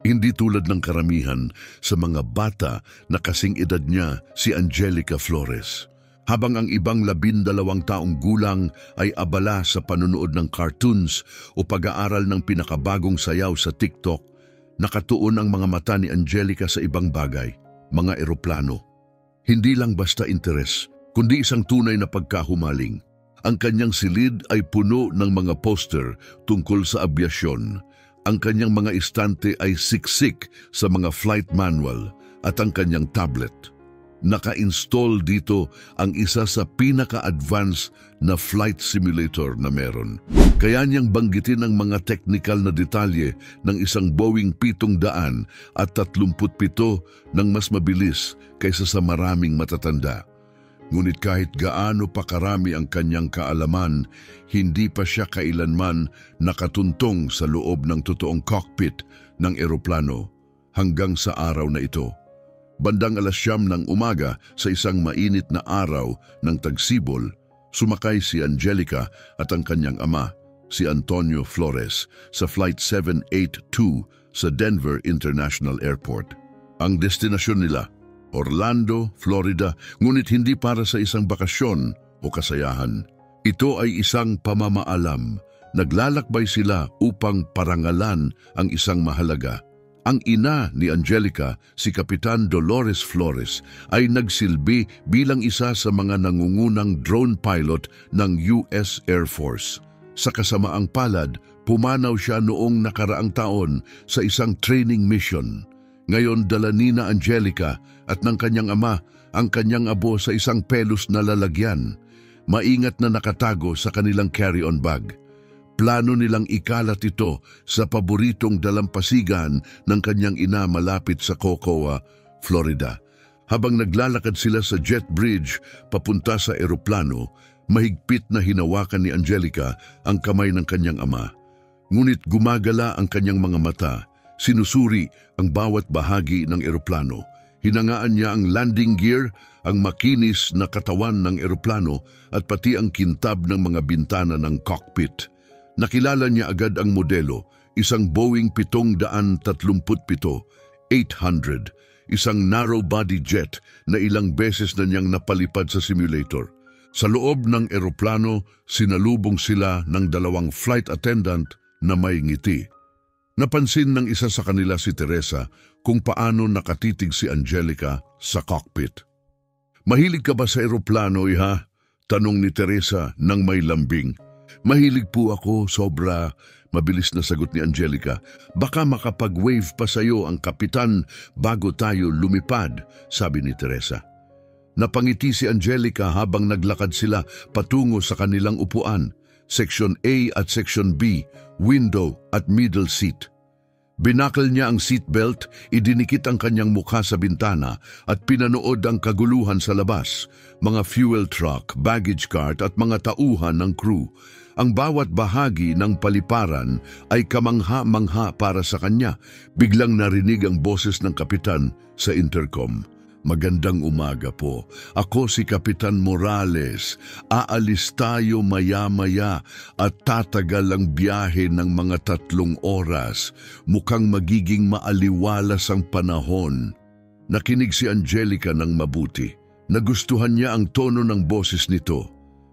Hindi tulad ng karamihan sa mga bata na kasing edad niya si Angelica Flores. Habang ang ibang 12 taong gulang ay abala sa panunood ng cartoons o pag-aaral ng pinakabagong sayaw sa TikTok, nakatuon ang mga mata ni Angelica sa ibang bagay, mga eroplano. Hindi lang basta interes, kundi isang tunay na pagkahumaling. Ang kanyang silid ay puno ng mga poster tungkol sa abyasyon. Ang kanyang mga istante ay siksik sa mga flight manual at ang kanyang tablet. Naka-install dito ang isa sa pinaka-advanced na flight simulator na meron. Kaya niyang banggitin ang mga technical na detalye ng isang Boeing 737 ng mas mabilis kaysa sa maraming matatanda. Ngunit kahit gaano pa karami ang kanyang kaalaman, hindi pa siya kailanman nakatuntong sa loob ng totoong cockpit ng eroplano hanggang sa araw na ito. Bandang 9:00 ng umaga sa isang mainit na araw ng tagsibol, sumakay si Angelica at ang kanyang ama, si Antonio Flores, sa Flight 782 sa Denver International Airport. Ang destinasyon nila, Orlando, Florida, ngunit hindi para sa isang bakasyon o kasayahan. Ito ay isang pamamaalam. Naglalakbay sila upang parangalan ang isang mahalaga. Ang ina ni Angelica, si Kapitan Dolores Flores, ay nagsilbi bilang isa sa mga nangungunang drone pilot ng US Air Force. Sa kasamaang palad, pumanaw siya noong nakaraang taon sa isang training mission. Ngayon dala ni na Angelica at ng kanyang ama ang kanyang abo sa isang pelos na lalagyan, maingat na nakatago sa kanilang carry-on bag. Plano nilang ikalat ito sa paboritong dalampasigan ng kanyang ina malapit sa Cocoa, Florida. Habang naglalakad sila sa jet bridge papunta sa eroplano, mahigpit na hinawakan ni Angelica ang kamay ng kanyang ama. Ngunit gumagala ang kanyang mga mata, sinusuri ang bawat bahagi ng eroplano. Hinangaan niya ang landing gear, ang makinis na katawan ng eroplano at pati ang kintab ng mga bintana ng cockpit. Nakilala niya agad ang modelo, isang Boeing 737-800, isang narrow-body jet na ilang beses na niyang napalipad sa simulator. Sa loob ng eroplano, sinalubong sila ng 2 flight attendant na may ngiti. Napansin ng isa sa kanila, si Teresa, kung paano nakatitig si Angelica sa cockpit. "Mahilig ka ba sa eroplano, iha?" tanong ni Teresa nang may lambing. "Mahilig po ako, sobra," mabilis na sagot ni Angelica. "Baka makapag-wave pa sa'yo ang kapitan bago tayo lumipad," sabi ni Teresa. Napangiti si Angelica habang naglakad sila patungo sa kanilang upuan, Section A at Section B, window at middle seat. Binakal niya ang seatbelt, idinikit ang kanyang mukha sa bintana at pinanood ang kaguluhan sa labas, mga fuel truck, baggage cart at mga tauhan ng crew. Ang bawat bahagi ng paliparan ay kamangha-mangha para sa kanya. Biglang narinig ang boses ng kapitan sa intercom. "Magandang umaga po. Ako si Kapitan Morales. Aalis tayo maya-maya at tatagal ang biyahe ng mga 3 oras. Mukhang magiging maaliwalas ang panahon." Nakinig si Angelica ng mabuti. Nagustuhan niya ang tono ng boses nito.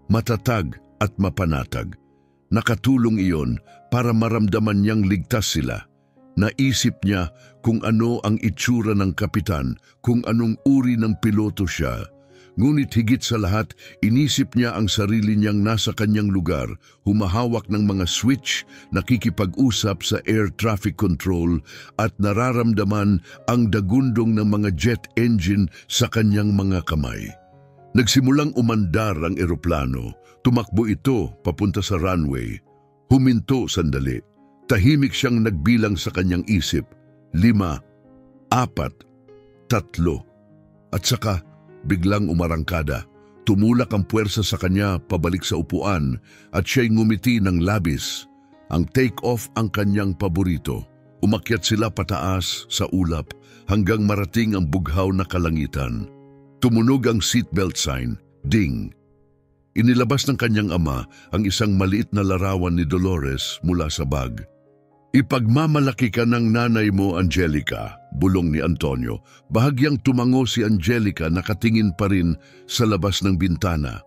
Matatag at mapanatag. Nakatulong iyon para maramdaman niyang ligtas sila. Naisip niya kung ano ang itsura ng kapitan, kung anong uri ng piloto siya. Ngunit higit sa lahat, inisip niya ang sarili niyang nasa kanyang lugar, humahawak ng mga switch, nakikipag-usap sa air traffic control at nararamdaman ang dagundong ng mga jet engine sa kanyang mga kamay. Nagsimulang umandar ang eroplano. Tumakbo ito papunta sa runway. Huminto sandali. Tahimik siyang nagbilang sa kanyang isip. 5, 4, 3. At saka biglang umarangkada. Tumulak ang puwersa sa kanya pabalik sa upuan at siya'y ngumiti ng labis. Ang take-off ang kanyang paborito. Umakyat sila pataas sa ulap hanggang marating ang bughaw na kalangitan. Tumunog ang seatbelt sign. Ding! Inilabas ng kanyang ama ang isang maliit na larawan ni Dolores mula sa bag. Ipagmamalaki ka ng nanay mo, Angelica, bulong ni Antonio. Bahagyang tumango si Angelica, nakatingin pa rin sa labas ng bintana.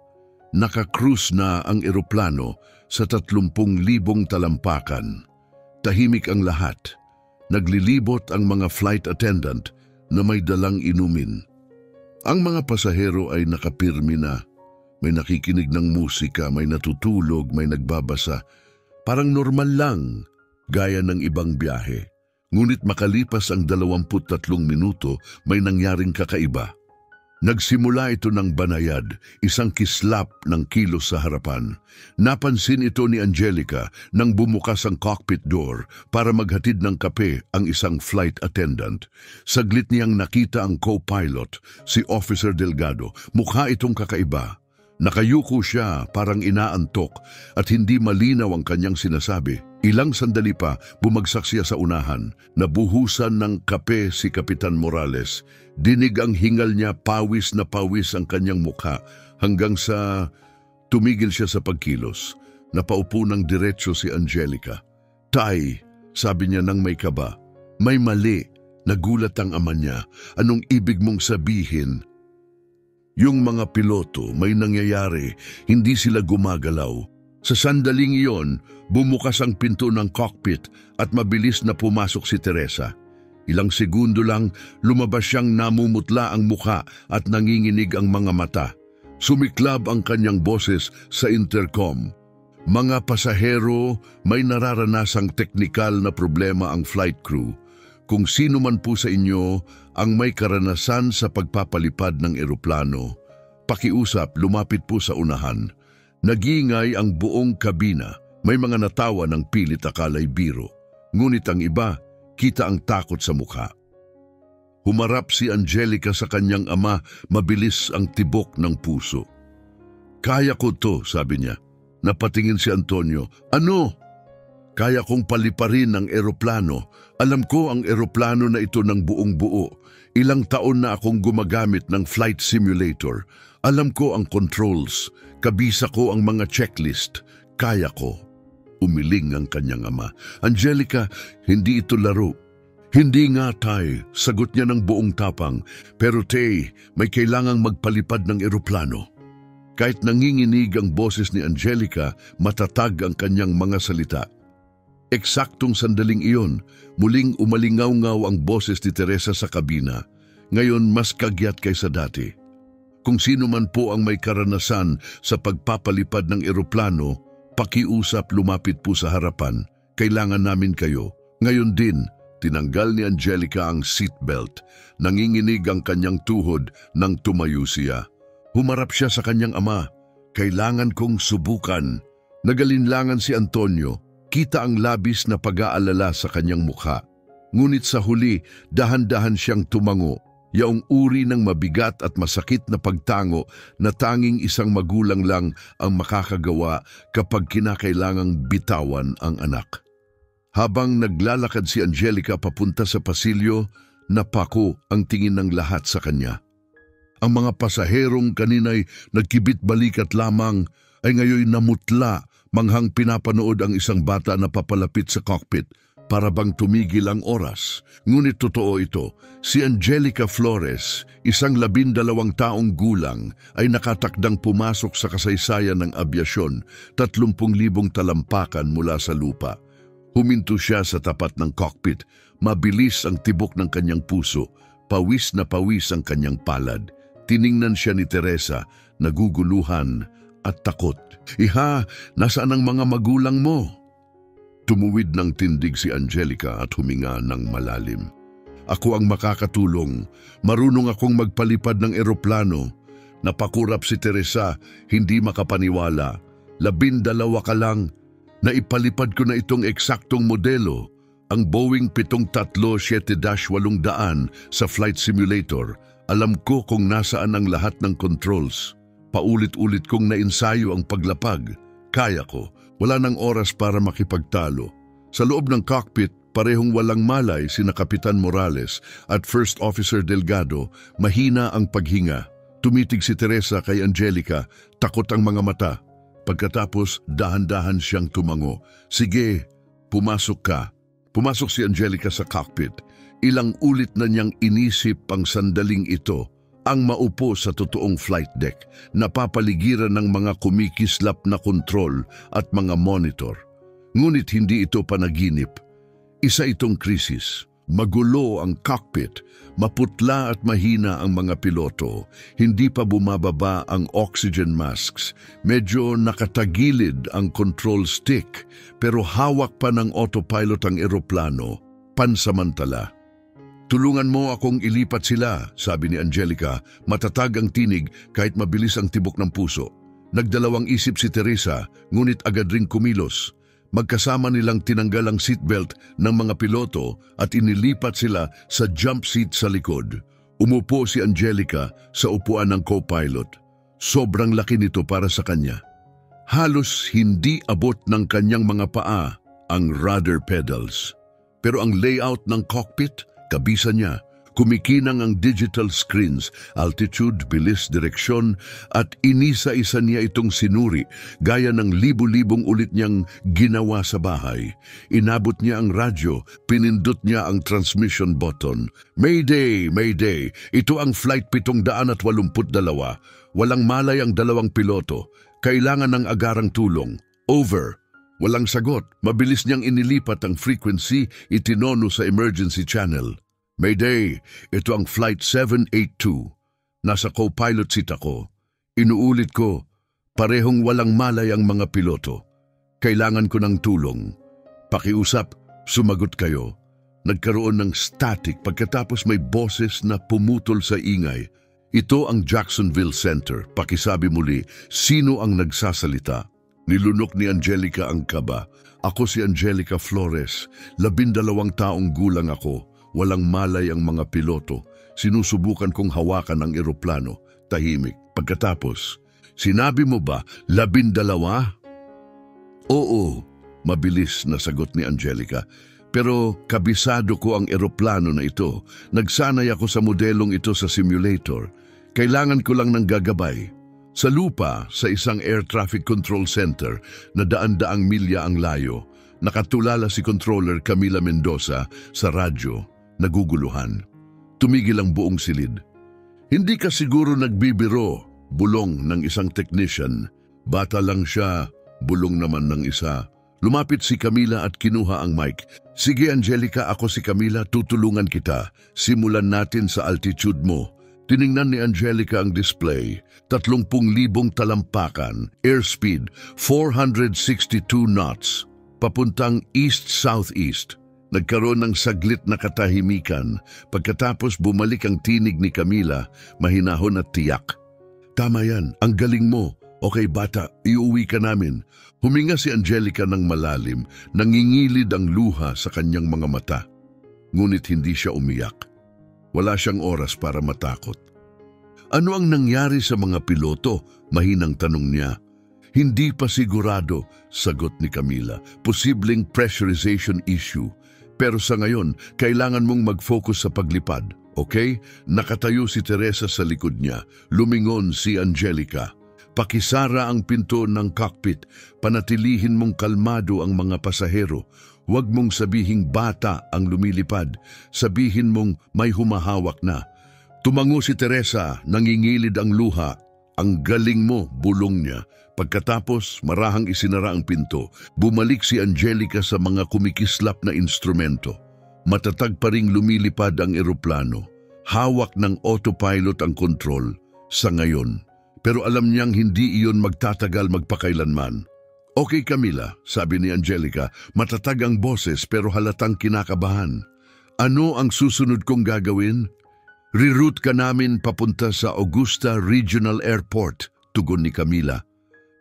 Naka-cruise na ang eroplano sa 30,000 talampakan. Tahimik ang lahat. Naglilibot ang mga flight attendant na may dalang inumin. Ang mga pasahero ay nakapirmi na. May nakikinig ng musika, may natutulog, may nagbabasa. Parang normal lang, gaya ng ibang biyahe. Ngunit makalipas ang 23 minuto, may nangyaring kakaiba. Nagsimula ito ng banayad, isang kislap ng kilos sa harapan. Napansin ito ni Angelica nang bumukas ang cockpit door para maghatid ng kape ang isang flight attendant. Saglit niyang nakita ang co-pilot, si Officer Delgado. Mukha itong kakaiba. Nakayuko siya, parang inaantok at hindi malinaw ang kanyang sinasabi. Ilang sandali pa, bumagsak siya sa unahan. Nabuhusan ng kape si Kapitan Morales. Dinig ang hingal niya, pawis na pawis ang kanyang mukha hanggang sa tumigil siya sa pagkilos. Napaupo ng diretso si Angelica. "Tay," sabi niya nang may kaba. "May mali." Nagulat ang ama niya. "Anong ibig mong sabihin?" Yung mga piloto, may nangyayari, hindi sila gumagalaw. Sa sandaling iyon, bumukas ang pinto ng cockpit at mabilis na pumasok si Teresa. Ilang segundo lang, lumabas siyang namumutla ang muka at nanginginig ang mga mata. Sumiklab ang kanyang boses sa intercom. "Mga pasahero, may nararanasang teknikal na problema ang flight crew. Kung sino man po sa inyo ang may karanasan sa pagpapalipad ng eroplano, pakiusap, lumapit po sa unahan." Nagingay ang buong kabina. May mga natawa ng pilit, akala'y biro. Ngunit ang iba, kita ang takot sa mukha. Humarap si Angelica sa kanyang ama, mabilis ang tibok ng puso. "Kaya ko to," sabi niya. Napatingin si Antonio. "Ano?" "Kaya kong paliparin ang eroplano. Alam ko ang eroplano na ito ng buong buo. Ilang taon na akong gumagamit ng flight simulator. Alam ko ang controls. Kabisa ko ang mga checklist. Kaya ko." Umiling ang kanyang ama. "Angelica, hindi ito laro." "Hindi nga, tay," sagot niya ng buong tapang. "Pero tay, may kailangang magpalipad ng eroplano." Kahit nanginginig ang boses ni Angelica, matatag ang kanyang mga salita. Eksaktong sandaling iyon, muling umalingaw-ngaw ang boses ni Teresa sa kabina. Ngayon mas kagyat kaysa dati. "Kung sino man po ang may karanasan sa pagpapalipad ng eroplano, pakiusap, lumapit po sa harapan. Kailangan namin kayo." Ngayon din, tinanggal ni Angelica ang seatbelt. Nanginginig ang kanyang tuhod nang tumayo siya. Humarap siya sa kanyang ama. "Kailangan kong subukan." Nagalinlangan si Antonio. Kita ang labis na pag-aalala sa kanyang mukha. Ngunit sa huli, dahan-dahan siyang tumango. Yaong uri ng mabigat at masakit na pagtango na tanging isang magulang lang ang makakagawa kapag kinakailangang bitawan ang anak. Habang naglalakad si Angelica papunta sa pasilyo, napako ang tingin ng lahat sa kanya. Ang mga pasaherong kanina'y nagkibit balikat lamang ay ngayon namutla, manghang pinapanood ang isang bata na papalapit sa cockpit para bang tumigil ang oras. Ngunit totoo ito, si Angelica Flores, isang 12 taong gulang, ay nakatakdang pumasok sa kasaysayan ng abyasyon, 30,000 talampakan mula sa lupa. Huminto siya sa tapat ng cockpit, mabilis ang tibok ng kanyang puso, pawis na pawis ang kanyang palad. Tiningnan siya ni Teresa, naguguluhan at takot. "Iha, nasaan ang mga magulang mo?" Tumuwid ng tindig si Angelica at huminga ng malalim. "Ako ang makakatulong. Marunong akong magpalipad ng eroplano." Napakurap si Teresa, hindi makapaniwala. 12 ka lang. Naipalipad ko na itong eksaktong modelo, ang Boeing 737-800 sa flight simulator. Alam ko kung nasaan ang lahat ng controls. Paulit-ulit kong nainsayo ang paglapag. Kaya ko. Wala nang oras para makipagtalo. Sa loob ng cockpit, parehong walang malay sina Kapitan Morales at First Officer Delgado. Mahina ang paghinga. Tumitig si Teresa kay Angelica, takot ang mga mata. Pagkatapos, dahan-dahan siyang tumango. "Sige, pumasok ka." Pumasok si Angelica sa cockpit. Ilang ulit na niyang inisip ang sandaling ito, ang maupo sa totoong flight deck, napapaligiran ng mga kumikislap na kontrol at mga monitor. Ngunit hindi ito panaginip. Isa itong krisis. Magulo ang cockpit, maputla at mahina ang mga piloto, hindi pa bumababa ang oxygen masks, medyo nakatagilid ang control stick, pero hawak pa ng autopilot ang eroplano, pansamantala. Tulungan mo akong ilipat sila, sabi ni Angelica, matatag ang tinig kahit mabilis ang tibok ng puso. Nagdalawang isip si Teresa, ngunit agad ring kumilos. Magkasama nilang tinanggal ang seatbelt ng mga piloto at inilipat sila sa jump seat sa likod. Umupo si Angelica sa upuan ng co-pilot. Sobrang laki nito para sa kanya. Halos hindi abot ng kanyang mga paa ang rudder pedals. Pero ang layout ng cockpit, kabisa niya. Kumikinang ang digital screens, altitude, bilis, direksyon, at inisa-isa niya itong sinuri gaya ng libu-libong ulit niyang ginawa sa bahay. Inabot niya ang radyo, pinindot niya ang transmission button. Mayday! Mayday! Ito ang flight 782. Walang malay ang dalawang piloto. Kailangan ng agarang tulong. Over. Walang sagot. Mabilis niyang inilipat ang frequency, itinono sa emergency channel. Mayday, ito ang Flight 782. Nasa co-pilot seat ako. Inuulit ko, parehong walang malay ang mga piloto. Kailangan ko ng tulong. Pakiusap, sumagot kayo. Nagkaroon ng static pagkatapos may boses na pumutol sa ingay. Ito ang Jacksonville Center. Pakisabi muli, sino ang nagsasalita? Nilunok ni Angelica ang kaba. Ako si Angelica Flores. 12 taong gulang ako. Walang malay ang mga piloto. Sinusubukan kong hawakan ang eroplano. Tahimik. Pagkatapos, sinabi mo ba 12? Oo, mabilis na sagot ni Angelica. Pero kabisado ko ang eroplano na ito. Nagsanay ako sa modelong ito sa simulator. Kailangan ko lang ng gagabay. Sa lupa, sa isang air traffic control center na daan-daang milya ang layo, nakatulala si Controller Camila Mendoza sa radyo. Naguguluhan. Tumigil ang buong silid. Hindi ka siguro nagbibiro, bulong ng isang technician. Bata lang siya, bulong naman ng isa. Lumapit si Camila at kinuha ang mic. Sige Angelica, ako si Camila, tutulungan kita. Simulan natin sa altitude mo. Tiningnan ni Angelica ang display. 30,000 talampakan, airspeed 462 knots, papuntang east-southeast. Nagkaroon ng saglit na katahimikan. Pagkatapos bumalik ang tinig ni Camila, mahinahon at tiyak. Tama yan, ang galing mo. Okay bata, iuwi ka namin. Huminga si Angelica ng malalim, nangingilid ang luha sa kanyang mga mata. Ngunit hindi siya umiyak. Wala siyang oras para matakot. Ano ang nangyari sa mga piloto? Mahinang tanong niya. Hindi pa sigurado, sagot ni Camila. Posibleng pressurization issue. Pero sa ngayon, kailangan mong mag-focus sa paglipad, okay? Nakatayo si Teresa sa likod niya. Lumingon si Angelica. Pakisara ang pinto ng cockpit. Panatilihin mong kalmado ang mga pasahero. Huwag mong sabihing bata ang lumilipad. Sabihin mong may humahawak na. Tumango si Teresa, nangingilid ang luha. Ang galing mo, bulong niya. Pagkatapos, marahang isinara ang pinto. Bumalik si Angelica sa mga kumikislap na instrumento. Matatag pa ring lumilipad ang eroplano. Hawak ng autopilot ang kontrol. Sa ngayon. Pero alam niyang hindi iyon magtatagal magpakailanman. Okay Camila, sabi ni Angelica, matatag ang boses pero halatang kinakabahan. Ano ang susunod kong gagawin? Reroute ka namin papunta sa Augusta Regional Airport, tugon ni Camila.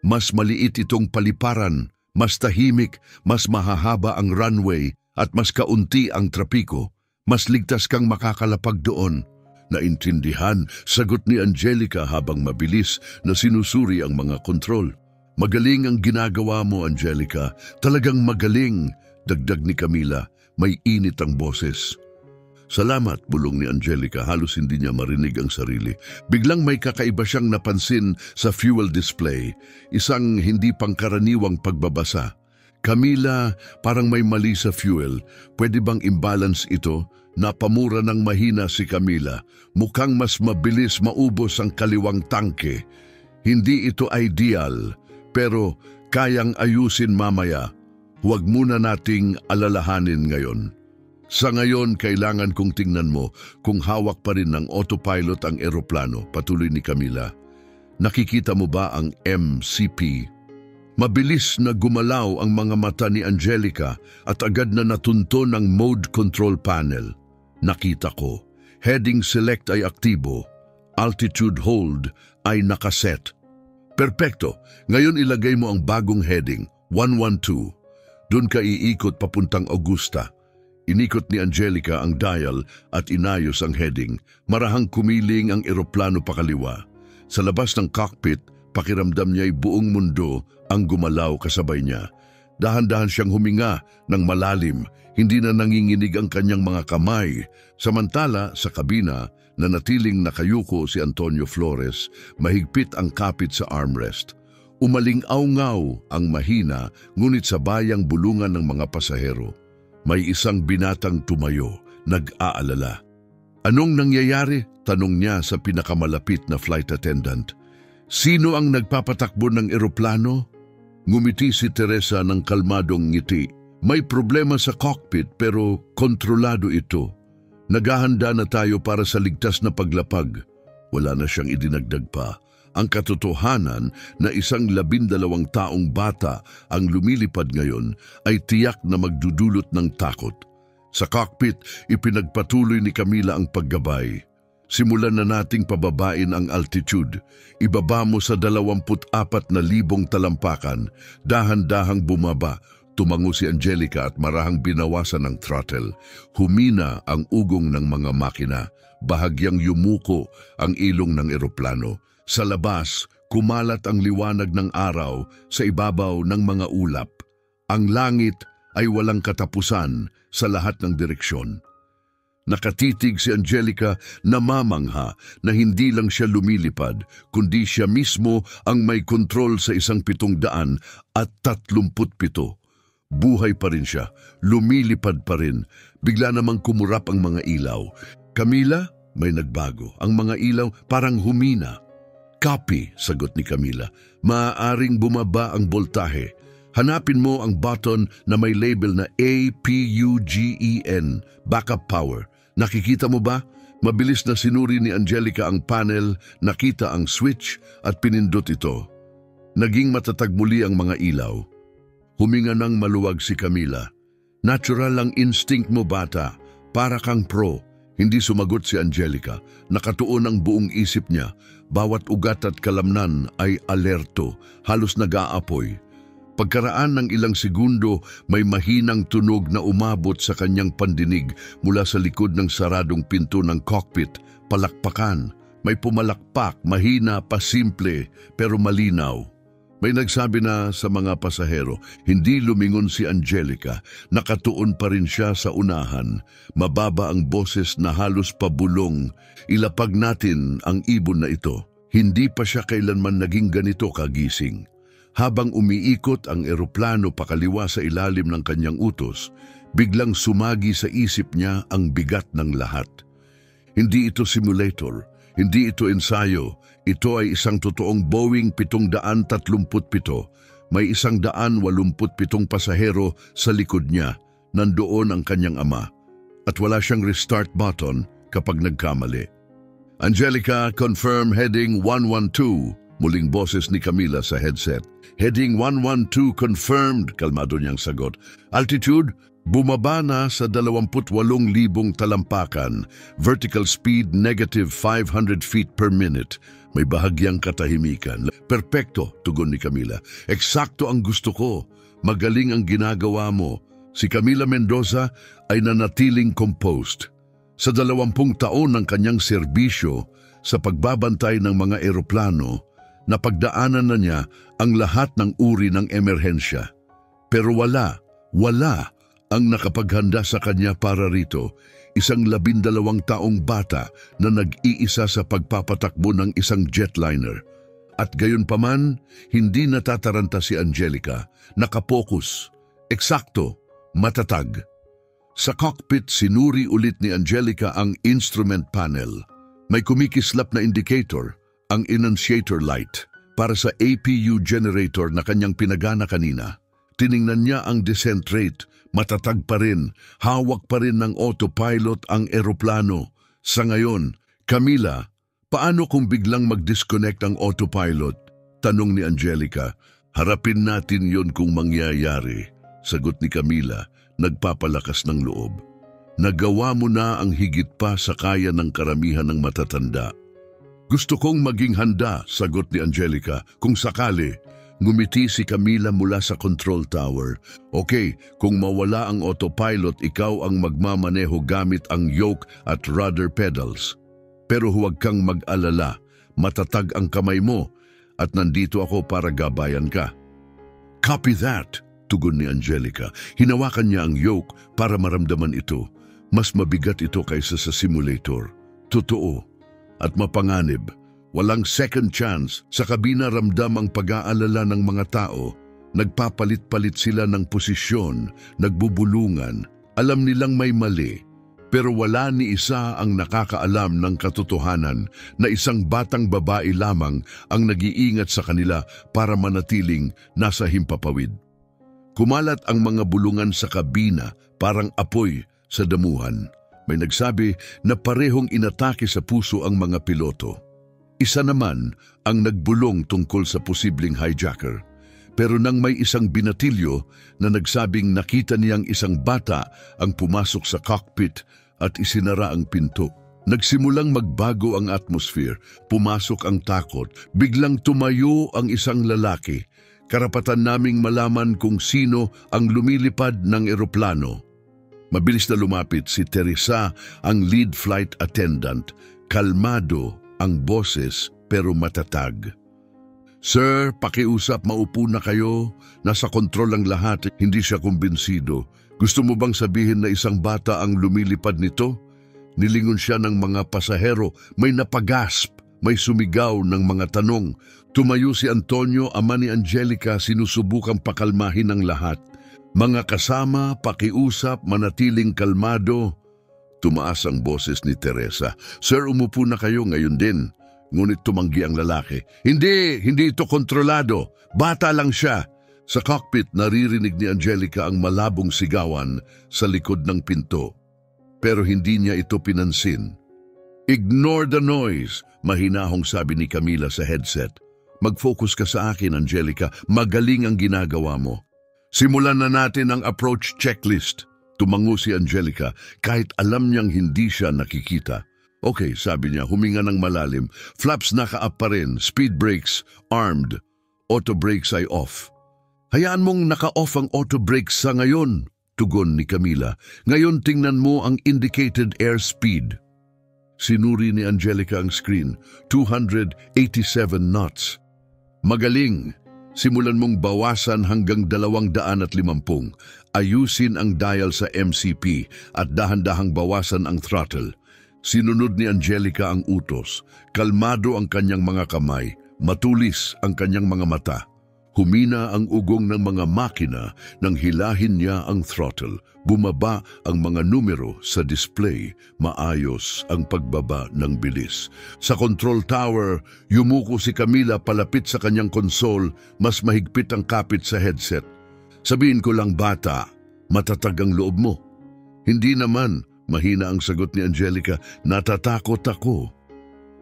Mas maliit itong paliparan, mas tahimik, mas mahahaba ang runway at mas kaunti ang trapiko. Mas ligtas kang makakalapag doon. Naintindihan, sagot ni Angelica habang mabilis na sinusuri ang mga kontrol. Magaling ang ginagawa mo, Angelica. Talagang magaling, dagdag ni Camila. May init ang boses. Salamat, bulong ni Angelica. Halos hindi niya marinig ang sarili. Biglang may kakaiba siyang napansin sa fuel display. Isang hindi pangkaraniwang pagbabasa. Camila, parang may mali sa fuel. Pwede bang imbalance ito? Napamura ng mahina si Camila. Mukhang mas mabilis maubos ang kaliwang tangke. Hindi ito ideal, pero kayang ayusin mamaya. Huwag muna nating alalahanin ngayon. Sa ngayon, kailangan kong tingnan mo kung hawak pa rin ng autopilot ang eroplano, patuloy ni Camila. Nakikita mo ba ang MCP? Mabilis na gumalaw ang mga mata ni Angelica at agad na natunto ng mode control panel. Nakita ko, heading select ay aktibo, altitude hold ay nakaset. Perpekto, ngayon ilagay mo ang bagong heading, 112. Doon ka iikot papuntang Augusta. Inikot ni Angelica ang dial at inayos ang heading. Marahang kumiling ang eroplano pakaliwa. Sa labas ng cockpit, pakiramdam niya'y buong mundo ang gumalaw kasabay niya. Dahan-dahan siyang huminga ng malalim, hindi na nanginginig ang kanyang mga kamay. Samantala, sa kabina, nanatiling nakayuko si Antonio Flores, mahigpit ang kapit sa armrest. Umaling-aw-ngaw ang mahina, ngunit sabayang bulungan ng mga pasahero. May isang binatang tumayo, nag-aalala. Anong nangyayari? Tanong niya sa pinakamalapit na flight attendant. Sino ang nagpapatakbo ng eroplano? Ngumiti si Teresa ng kalmadong ngiti. May problema sa cockpit pero kontrolado ito. Naghahanda na tayo para sa ligtas na paglapag. Wala na siyang idinagdag pa. Ang katotohanan na isang 12 taong bata ang lumilipad ngayon ay tiyak na magdudulot ng takot. Sa cockpit, ipinagpatuloy ni Camila ang paggabay. Simulan na nating pababain ang altitude. Ibaba mo sa 24,000 talampakan. Dahan-dahang bumaba. Tumango si Angelica at marahang binawasan ng throttle. Humina ang ugong ng mga makina. Bahagyang yumuko ang ilong ng eroplano. Sa labas, kumalat ang liwanag ng araw sa ibabaw ng mga ulap. Ang langit ay walang katapusan sa lahat ng direksyon. Nakatitig si Angelica na mamangha na hindi lang siya lumilipad, kundi siya mismo ang may kontrol sa 737. Buhay pa rin siya, lumilipad pa rin. Bigla namang kumurap ang mga ilaw. Camila, may nagbago. Ang mga ilaw parang humina. Copy, sagot ni Camila. Maaaring bumaba ang boltahe. Hanapin mo ang button na may label na APUGEN, backup power. Nakikita mo ba? Mabilis na sinuri ni Angelica ang panel, nakita ang switch at pinindot ito. Naging matatag muli ang mga ilaw. Huminga ng maluwag si Camila. Natural ang instinct mo, bata. Para kang pro. Hindi sumagot si Angelica. Nakatuon ang buong isip niya. Bawat ugat at kalamnan ay alerto, halos nag-aapoy. Pagkaraan ng ilang segundo, may mahinang tunog na umabot sa kanyang pandinig mula sa likod ng saradong pinto ng cockpit. Palakpakan. May pumalakpak, mahina pa simple, pero malinaw. May nagsabi na sa mga pasahero, hindi lumingon si Angelica, nakatuon pa rin siya sa unahan. Mababa ang boses na halos pabulong. Ilapag natin ang ibon na ito. Hindi pa siya kailanman naging ganito kagising. Habang umiikot ang eroplano pakaliwa sa ilalim ng kanyang utos, biglang sumagi sa isip niya ang bigat ng lahat. Hindi ito simulator, hindi ito ensayo, ito ay isang totoong Boeing 737. May 187 pasahero sa likod niya, nandoon ang kanyang ama. At wala siyang restart button kapag nagkamali. Angelica, confirm heading 112. Muling boses ni Camila sa headset. Heading 112 confirmed, kalmado niyang sagot. Altitude, bumaba na sa 28,000 talampakan. Vertical speed, -500 feet per minute. May bahagyang katahimikan. Perpekto, tugon ni Camila. Eksakto ang gusto ko. Magaling ang ginagawa mo. Si Camila Mendoza ay nanatiling composed. Sa 20 taon ng kanyang serbisyo sa pagbabantay ng mga eroplano, napagdaanan na niya ang lahat ng uri ng emerhensya. Pero wala ang nakapaghanda sa kanya para rito, isang 12 taong bata na nag-iisa sa pagpapatakbo ng isang jetliner. At gayon paman, hindi natataranta si Angelica, nakapokus. Eksakto, matatag. Sa cockpit, sinuri ulit ni Angelica ang instrument panel. May kumikislap na indicator, ang annunciator light, para sa APU generator na kanyang pinagana kanina. Tiningnan niya ang descent rate, matatag pa rin, hawak pa rin ng autopilot ang eroplano. Sa ngayon, Camila, paano kung biglang mag-disconnect ang autopilot? Tanong ni Angelica. Harapin natin yon kung mangyayari, sagot ni Camila, nagpapalakas ng loob. Nagawa mo na ang higit pa sa kaya ng karamihan ng matatanda. Gusto kong maging handa, sagot ni Angelica, kung sakali. Ngumiti si Camila mula sa control tower. Okay, kung mawala ang autopilot, ikaw ang magmamaneho gamit ang yoke at rudder pedals. Pero huwag kang mag-alala, matatag ang kamay mo at nandito ako para gabayan ka. Copy that, tugon ni Angelica. Hinawakan niya ang yoke para maramdaman ito. Mas mabigat ito kaysa sa simulator. Totoo at mapanganib. Walang second chance. Sa kabina ramdam ang pag-aalala ng mga tao. Nagpapalit-palit sila ng posisyon, nagbubulungan. Alam nilang may mali. Pero wala ni isa ang nakakaalam ng katotohanan na isang batang babae lamang ang nag-iingat sa kanila para manatiling nasa himpapawid. Kumalat ang mga bulungan sa kabina parang apoy sa damuhan. May nagsabi na parehong inatake sa puso ang mga piloto. Isa naman ang nagbulong tungkol sa posibleng hijacker. Pero nang may isang binatilyo na nagsabing nakita niyang isang bata ang pumasok sa cockpit at isinara ang pinto. Nagsimulang magbago ang atmosphere, pumasok ang takot, biglang tumayo ang isang lalaki. Karapatan naming malaman kung sino ang lumilipad ng eroplano. Mabilis na lumapit si Teresa, ang lead flight attendant. Kalmado ang boses pero matatag. Sir, pakiusap, maupo na kayo. Nasa kontrol ang lahat, hindi siya kumbinsido. Gusto mo bang sabihin na isang bata ang lumilipad nito? Nilingon siya ng mga pasahero, may napagasp, may sumigaw ng mga tanong. Tumayo si Antonio, ama ni Angelica, sinusubukang pakalmahin ang lahat. Mga kasama, pakiusap, manatiling kalmado. Tumaas ang boses ni Teresa. Sir, umupo na kayo ngayon din. Ngunit tumanggi ang lalaki. Hindi ito kontrolado. Bata lang siya. Sa cockpit, naririnig ni Angelica ang malabong sigawan sa likod ng pinto. Pero hindi niya ito pinansin. Ignore the noise, mahinahong sabi ni Camila sa headset. Mag-focus ka sa akin, Angelica. Magaling ang ginagawa mo. Simulan na natin ang approach checklist. Tumango si Angelica kahit alam niyang hindi siya nakikita. Okay, sabi niya, huminga ng malalim. Flaps naka-up pa rin, speed brakes, armed. Auto brakes ay off. Hayaan mong naka-off ang auto brakes sa ngayon, tugon ni Camila. Ngayon tingnan mo ang indicated airspeed. Sinuri ni Angelica ang screen, 287 knots. Magaling. Simulan mong bawasan hanggang 250. Ayusin ang dial sa MCP at dahan-dahang bawasan ang throttle. Sinunod ni Angelica ang utos. Kalmado ang kanyang mga kamay, matulis ang kanyang mga mata. Humina ang ugong ng mga makina nang hilahin niya ang throttle. Bumaba ang mga numero sa display. Maayos ang pagbaba ng bilis. Sa control tower, yumuko si Camila palapit sa kanyang console, mas mahigpit ang kapit sa headset. Sabihin ko lang bata, matatag ang loob mo. Hindi naman, mahina ang sagot ni Angelica, natatakot ako.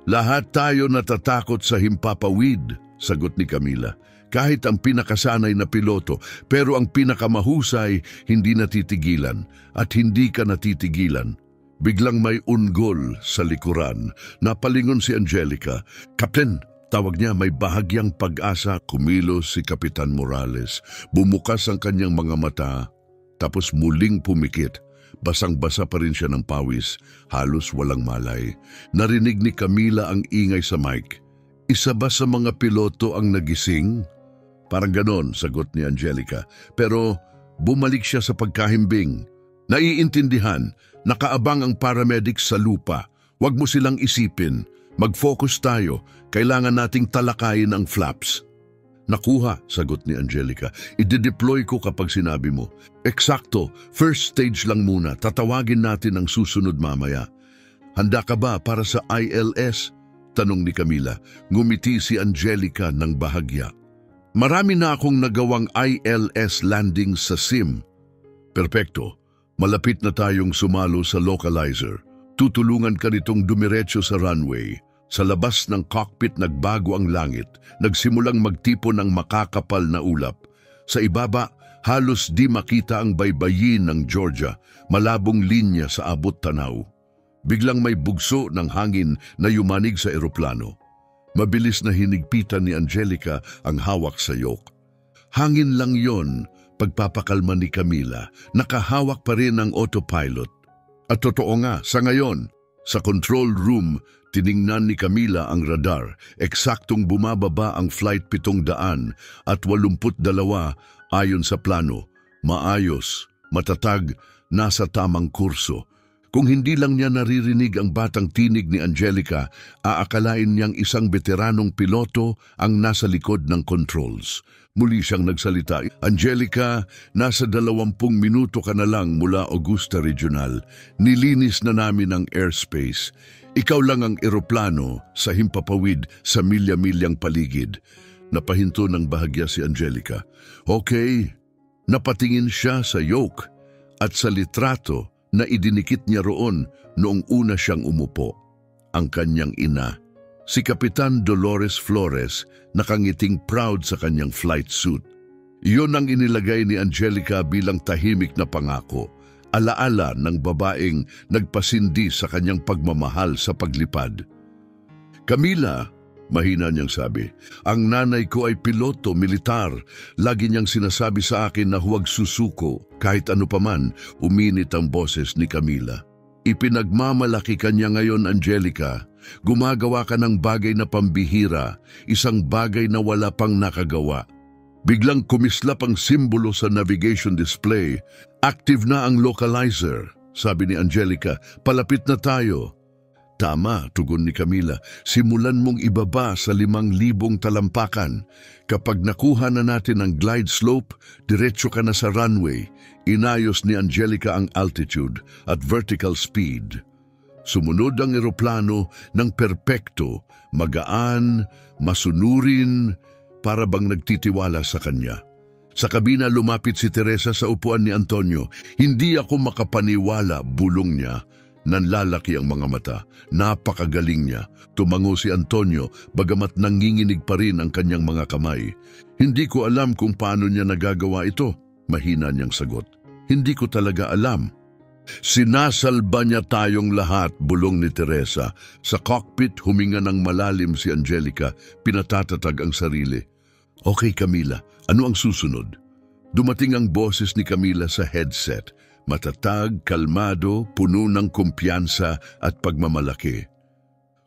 Lahat tayo natatakot sa himpapawid, sagot ni Camila. Kahit ang pinakasanay na piloto, pero ang pinakamahusay hindi natitigilan at hindi ka natitigilan. Biglang may unggol sa likuran. Napalingon si Angelica. Kapten, tawag niya, may bahagyang pag-asa. Kumilos si Kapitan Morales. Bumukas ang kanyang mga mata, tapos muling pumikit. Basang-basa pa rin siya ng pawis, halos walang malay. Narinig ni Camila ang ingay sa mic. Isa ba sa mga piloto ang nagising? Parang ganon, sagot ni Angelica. Pero bumalik siya sa pagkahimbing. Naiintindihan, nakaabang ang paramedics sa lupa. Huwag mo silang isipin. Mag-focus tayo. Kailangan nating talakayin ang flaps. Nakuha, sagot ni Angelica. I-deploy ko kapag sinabi mo. Eksakto, first stage lang muna. Tatawagin natin ang susunod mamaya. Handa ka ba para sa ILS? Tanong ni Camila. Ngumiti si Angelica ng bahagya. Marami na akong nagawang ILS landing sa sim. Perpekto. Malapit na tayong sumalo sa localizer. Tutulungan ka nitong dumiretso sa runway. Sa labas ng cockpit nagbago ang langit. Nagsimulang magtipon ng makakapal na ulap. Sa ibaba, halos di makita ang baybayin ng Georgia. Malabong linya sa abot tanaw. Biglang may bugso ng hangin na yumanig sa eroplano. Mabilis na hinigpitan ni Angelica ang hawak sa yoke. Hangin lang yon, pagpapakalma ni Camila. Nakahawak pa rin ang autopilot. At totoo nga, sa ngayon, sa control room, tiningnan ni Camila ang radar. Eksaktong bumababa ang flight 782 ayon sa plano. Maayos, matatag, nasa tamang kurso. Kung hindi lang niya naririnig ang batang tinig ni Angelica, aakalain niyang isang veteranong piloto ang nasa likod ng controls. Muli siyang nagsalita, Angelica, nasa 20 minuto ka na lang mula Augusta Regional. Nilinis na namin ang airspace. Ikaw lang ang eroplano sa himpapawid sa milya-milyang paligid. Napahinto ng bahagya si Angelica. Okay, napatingin siya sa yoke at sa litrato na idinikit niya roon noong una siyang umupo. Ang kanyang ina, si Kapitan Dolores Flores, nakangiting proud sa kanyang flight suit. Iyon ang inilagay ni Angelica bilang tahimik na pangako, alaala ng babaeng nagpasindi sa kanyang pagmamahal sa paglipad. Camila, mahina niyang sabi, ang nanay ko ay piloto militar. Lagi niyang sinasabi sa akin na huwag susuko. Kahit ano paman, uminit ang boses ni Camila. Ipinagmamalaki ka niya ngayon, Angelica. Gumagawa ka ng bagay na pambihira, isang bagay na wala pang nakagawa. Biglang kumislap ang simbolo sa navigation display. Active na ang localizer, sabi ni Angelica. Palapit na tayo. Tama, tugon ni Camila. Simulan mong ibaba sa 5,000 talampakan. Kapag nakuha na natin ang glide slope, diretso ka na sa runway. Inayos ni Angelica ang altitude at vertical speed. Sumunod ang eroplano ng perpekto, magaan, masunurin, para bang nagtitiwala sa kanya. Sa kabina lumapit si Teresa sa upuan ni Antonio. Hindi ako makapaniwala, bulong niya. Nanlalaki ang mga mata. Napakagaling niya. Tumango si Antonio, bagamat nanginginig pa rin ang kanyang mga kamay. Hindi ko alam kung paano niya nagagawa ito. Mahina niyang sagot. Hindi ko talaga alam. Sinasalba niya tayong lahat, bulong ni Teresa. Sa cockpit, huminga ng malalim si Angelica. Pinatatatag ang sarili. Okay, Camila, ano ang susunod? Dumating ang boses ni Camila sa headset. Matatag, kalmado, puno ng kumpiyansa at pagmamalaki.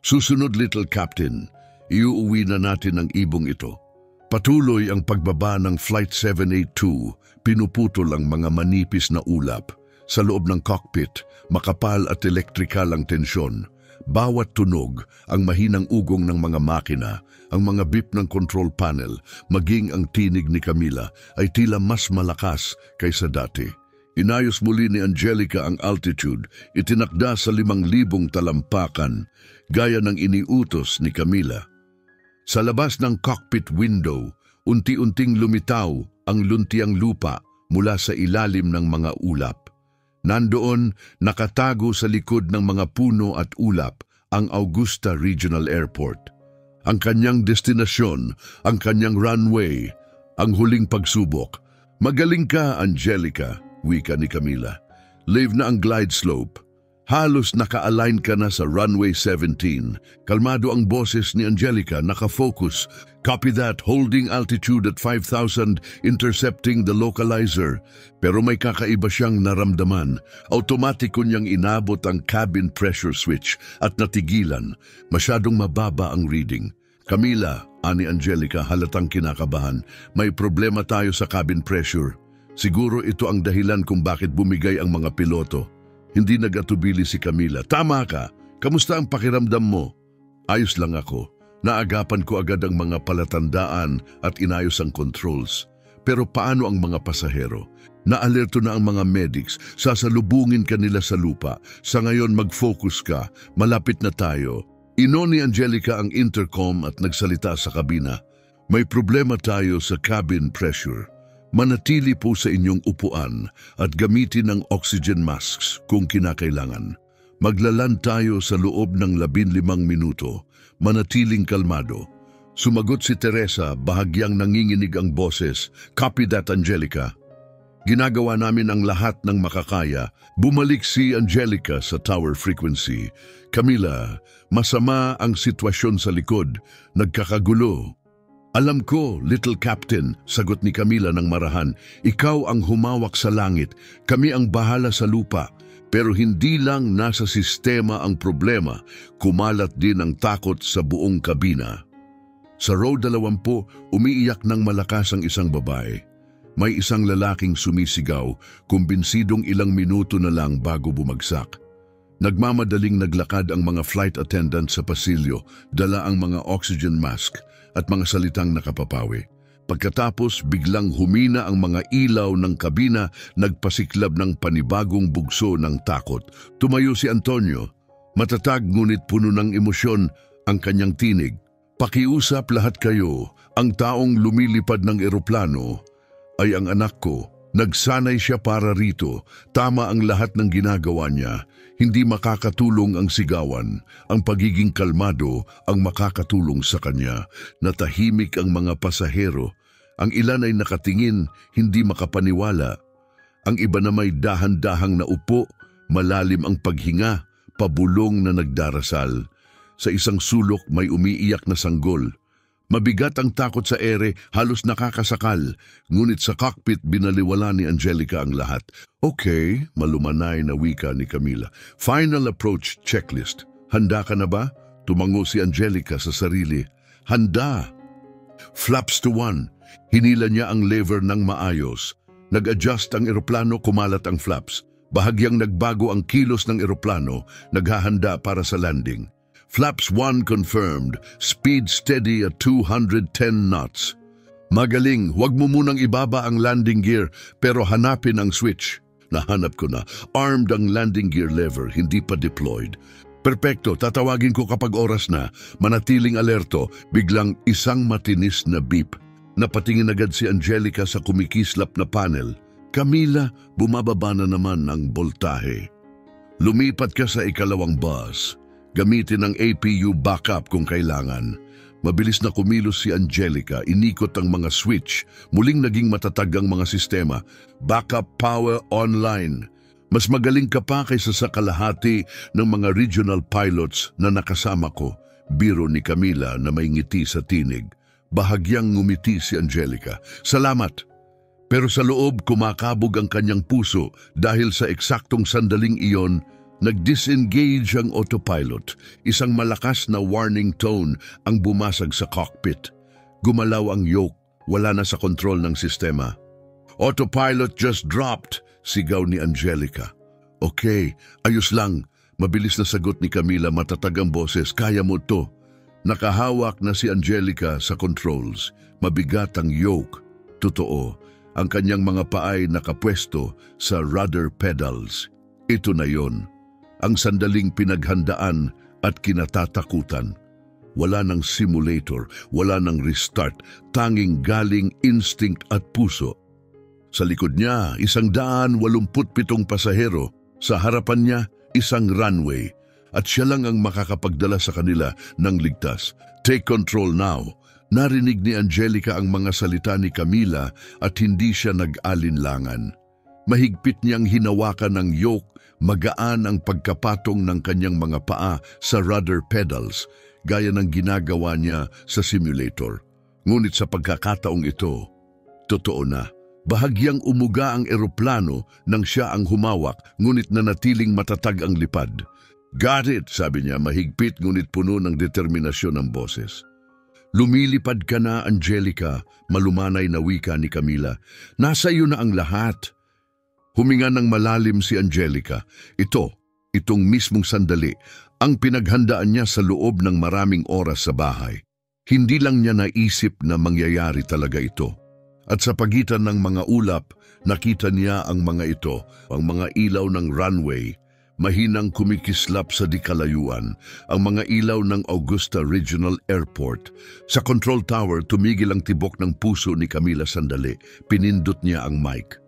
Susunod, Little Captain, iuuwi na natin ang ibong ito. Patuloy ang pagbaba ng Flight 782, pinuputol ang mga manipis na ulap. Sa loob ng cockpit, makapal at elektrikal ang tensyon. Bawat tunog, ang mahinang ugong ng mga makina, ang mga beep ng control panel, maging ang tinig ni Camila ay tila mas malakas kaysa dati. Inayos muli ni Angelica ang altitude, itinakda sa 5,000 talampakan, gaya ng iniutos ni Camila. Sa labas ng cockpit window, unti-unting lumitaw ang luntiang lupa mula sa ilalim ng mga ulap. Nandoon, nakatago sa likod ng mga puno at ulap, ang Augusta Regional Airport. Ang kanyang destinasyon, ang kanyang runway, ang huling pagsubok. Magaling ka, Angelica, wika ni Camila. Live na ang glide slope. Halos naka-align ka na sa runway 17. Kalmado ang boses ni Angelica, naka-focus. Copy that, holding altitude at 5,000, intercepting the localizer. Pero may kakaiba siyang naramdaman. Automatiko niyang inabot ang cabin pressure switch at natigilan. Masyadong mababa ang reading. Camila, ani Angelica, halatang kinakabahan. May problema tayo sa cabin pressure. Siguro ito ang dahilan kung bakit bumigay ang mga piloto. Hindi nagatubili si Camila. Tama ka. Kamusta ang pakiramdam mo? Ayos lang ako. Naagapan ko agad ang mga palatandaan at inayos ang controls. Pero paano ang mga pasahero? Naalerto na ang mga medics, sasalubungin ka nila sa lupa. Sa ngayon mag-focus ka, malapit na tayo. Ino ni Angelica ang intercom at nagsalita sa kabina. May problema tayo sa cabin pressure. Manatili po sa inyong upuan at gamitin ang oxygen masks kung kinakailangan. Maglaland tayo sa loob ng 15 minuto. Manatiling kalmado. Sumagot si Teresa, bahagyang nanginginig ang boses. Copy that, Angelica. Ginagawa namin ang lahat ng makakaya. Bumalik si Angelica sa tower frequency. Camila, masama ang sitwasyon sa likod. Nagkakagulo. Alam ko, little captain, sagot ni Camila ng marahan. Ikaw ang humawak sa langit. Kami ang bahala sa lupa. Pero hindi lang nasa sistema ang problema. Kumalat din ang takot sa buong kabina. Sa row 20, umiiyak ng malakas ang isang babae. May isang lalaking sumisigaw, kumbinsidong ilang minuto na lang bago bumagsak. Nagmamadaling naglakad ang mga flight attendant sa pasilyo, dala ang mga oxygen mask at mga salitang nakapapawi. Pagkatapos, biglang humina ang mga ilaw ng kabina, nagpasiklab ng panibagong bugso ng takot. Tumayo si Antonio, matatag ngunit puno ng emosyon ang kanyang tinig. Pakiusap lahat kayo, ang taong lumilipad ng eroplano ay ang anak ko. Nagsanay siya para rito. Tama ang lahat ng ginagawa niya. Hindi makakatulong ang sigawan. Ang pagiging kalmado ang makakatulong sa kanya. Natahimik ang mga pasahero. Ang ilan ay nakatingin, hindi makapaniwala. Ang iba na may dahan-dahang naupo, malalim ang paghinga, pabulong na nagdarasal. Sa isang sulok may umiiyak na sanggol. Mabigat ang takot sa ere, halos nakakasakal. Ngunit sa cockpit binaliwala ni Angelica ang lahat. Okay, malumanay na wika ni Camila. Final approach checklist. Handa ka na ba? Tumango si Angelica sa sarili. Handa! Flaps to 1. Hinila niya ang lever ng maayos. Nag-adjust ang eroplano, kumalat ang flaps. Bahagyang nagbago ang kilos ng eroplano, naghahanda para sa landing. Flaps 1 confirmed, speed steady at 210 knots. Magaling, huwag mo munang ibaba ang landing gear pero hanapin ang switch. Nahanap ko na, armed ang landing gear lever, hindi pa deployed. Perpekto, tatawagin ko kapag oras na, manatiling alerto, biglang isang matinis na beep. Napatingin agad si Angelica sa kumikislap na panel. Camila, bumababa na naman ang boltahe. Lumipat ka sa ikalawang bus. Gamitin ang APU backup kung kailangan. Mabilis na kumilos si Angelica, inikot ang mga switch, muling naging matatag ang mga sistema. Backup power online. Mas magaling ka pa kaysa sa kalahati ng mga regional pilots na nakasama ko. Biro ni Camila na may ngiti sa tinig. Bahagyang ngumiti si Angelica. Salamat! Pero sa loob kumakabog ang kanyang puso dahil sa eksaktong sandaling iyon, nag-disengage ang autopilot. Isang malakas na warning tone ang bumasag sa cockpit. Gumalaw ang yoke, wala na sa kontrol ng sistema. Autopilot just dropped, sigaw ni Angelica. Okay, ayos lang. Mabilis na sagot ni Camila, matatag ang boses. Kaya mo to. Nakahawak na si Angelica sa controls. Mabigat ang yoke. Totoo, ang kanyang mga paay nakapwesto sa rudder pedals. Ito na yon. Ang sandaling pinaghandaan at kinatatakutan. Wala ng simulator, wala ng restart, tanging galing instinct at puso. Sa likod niya, 187 pasahero. Sa harapan niya, isang runway. At siya lang ang makakapagdala sa kanila ng ligtas. Take control now. Narinig ni Angelica ang mga salita ni Camila at hindi siya nag-alinlangan. Mahigpit niyang hinawakan ng yoke. Magaan ang pagkapatong ng kanyang mga paa sa rudder pedals, gaya ng ginagawa niya sa simulator. Ngunit sa pagkakataong ito, totoo na. Bahagyang umuga ang eroplano nang siya ang humawak, ngunit nanatiling matatag ang lipad. Got it, sabi niya, mahigpit ngunit puno ng determinasyon ng boses. Lumilipad ka na, Angelica, malumanay na wika ni Camila. Nasa iyo na ang lahat. Huminga ng malalim si Angelica. Itong mismong sandali, ang pinaghandaan niya sa loob ng maraming oras sa bahay. Hindi lang niya naisip na mangyayari talaga ito. At sa pagitan ng mga ulap, nakita niya ang mga ito, ang mga ilaw ng runway, mahinang kumikislap sa di kalayuan, ang mga ilaw ng Augusta Regional Airport. Sa control tower, tumigil ang tibok ng puso ni Camila sandali. Pinindot niya ang mic.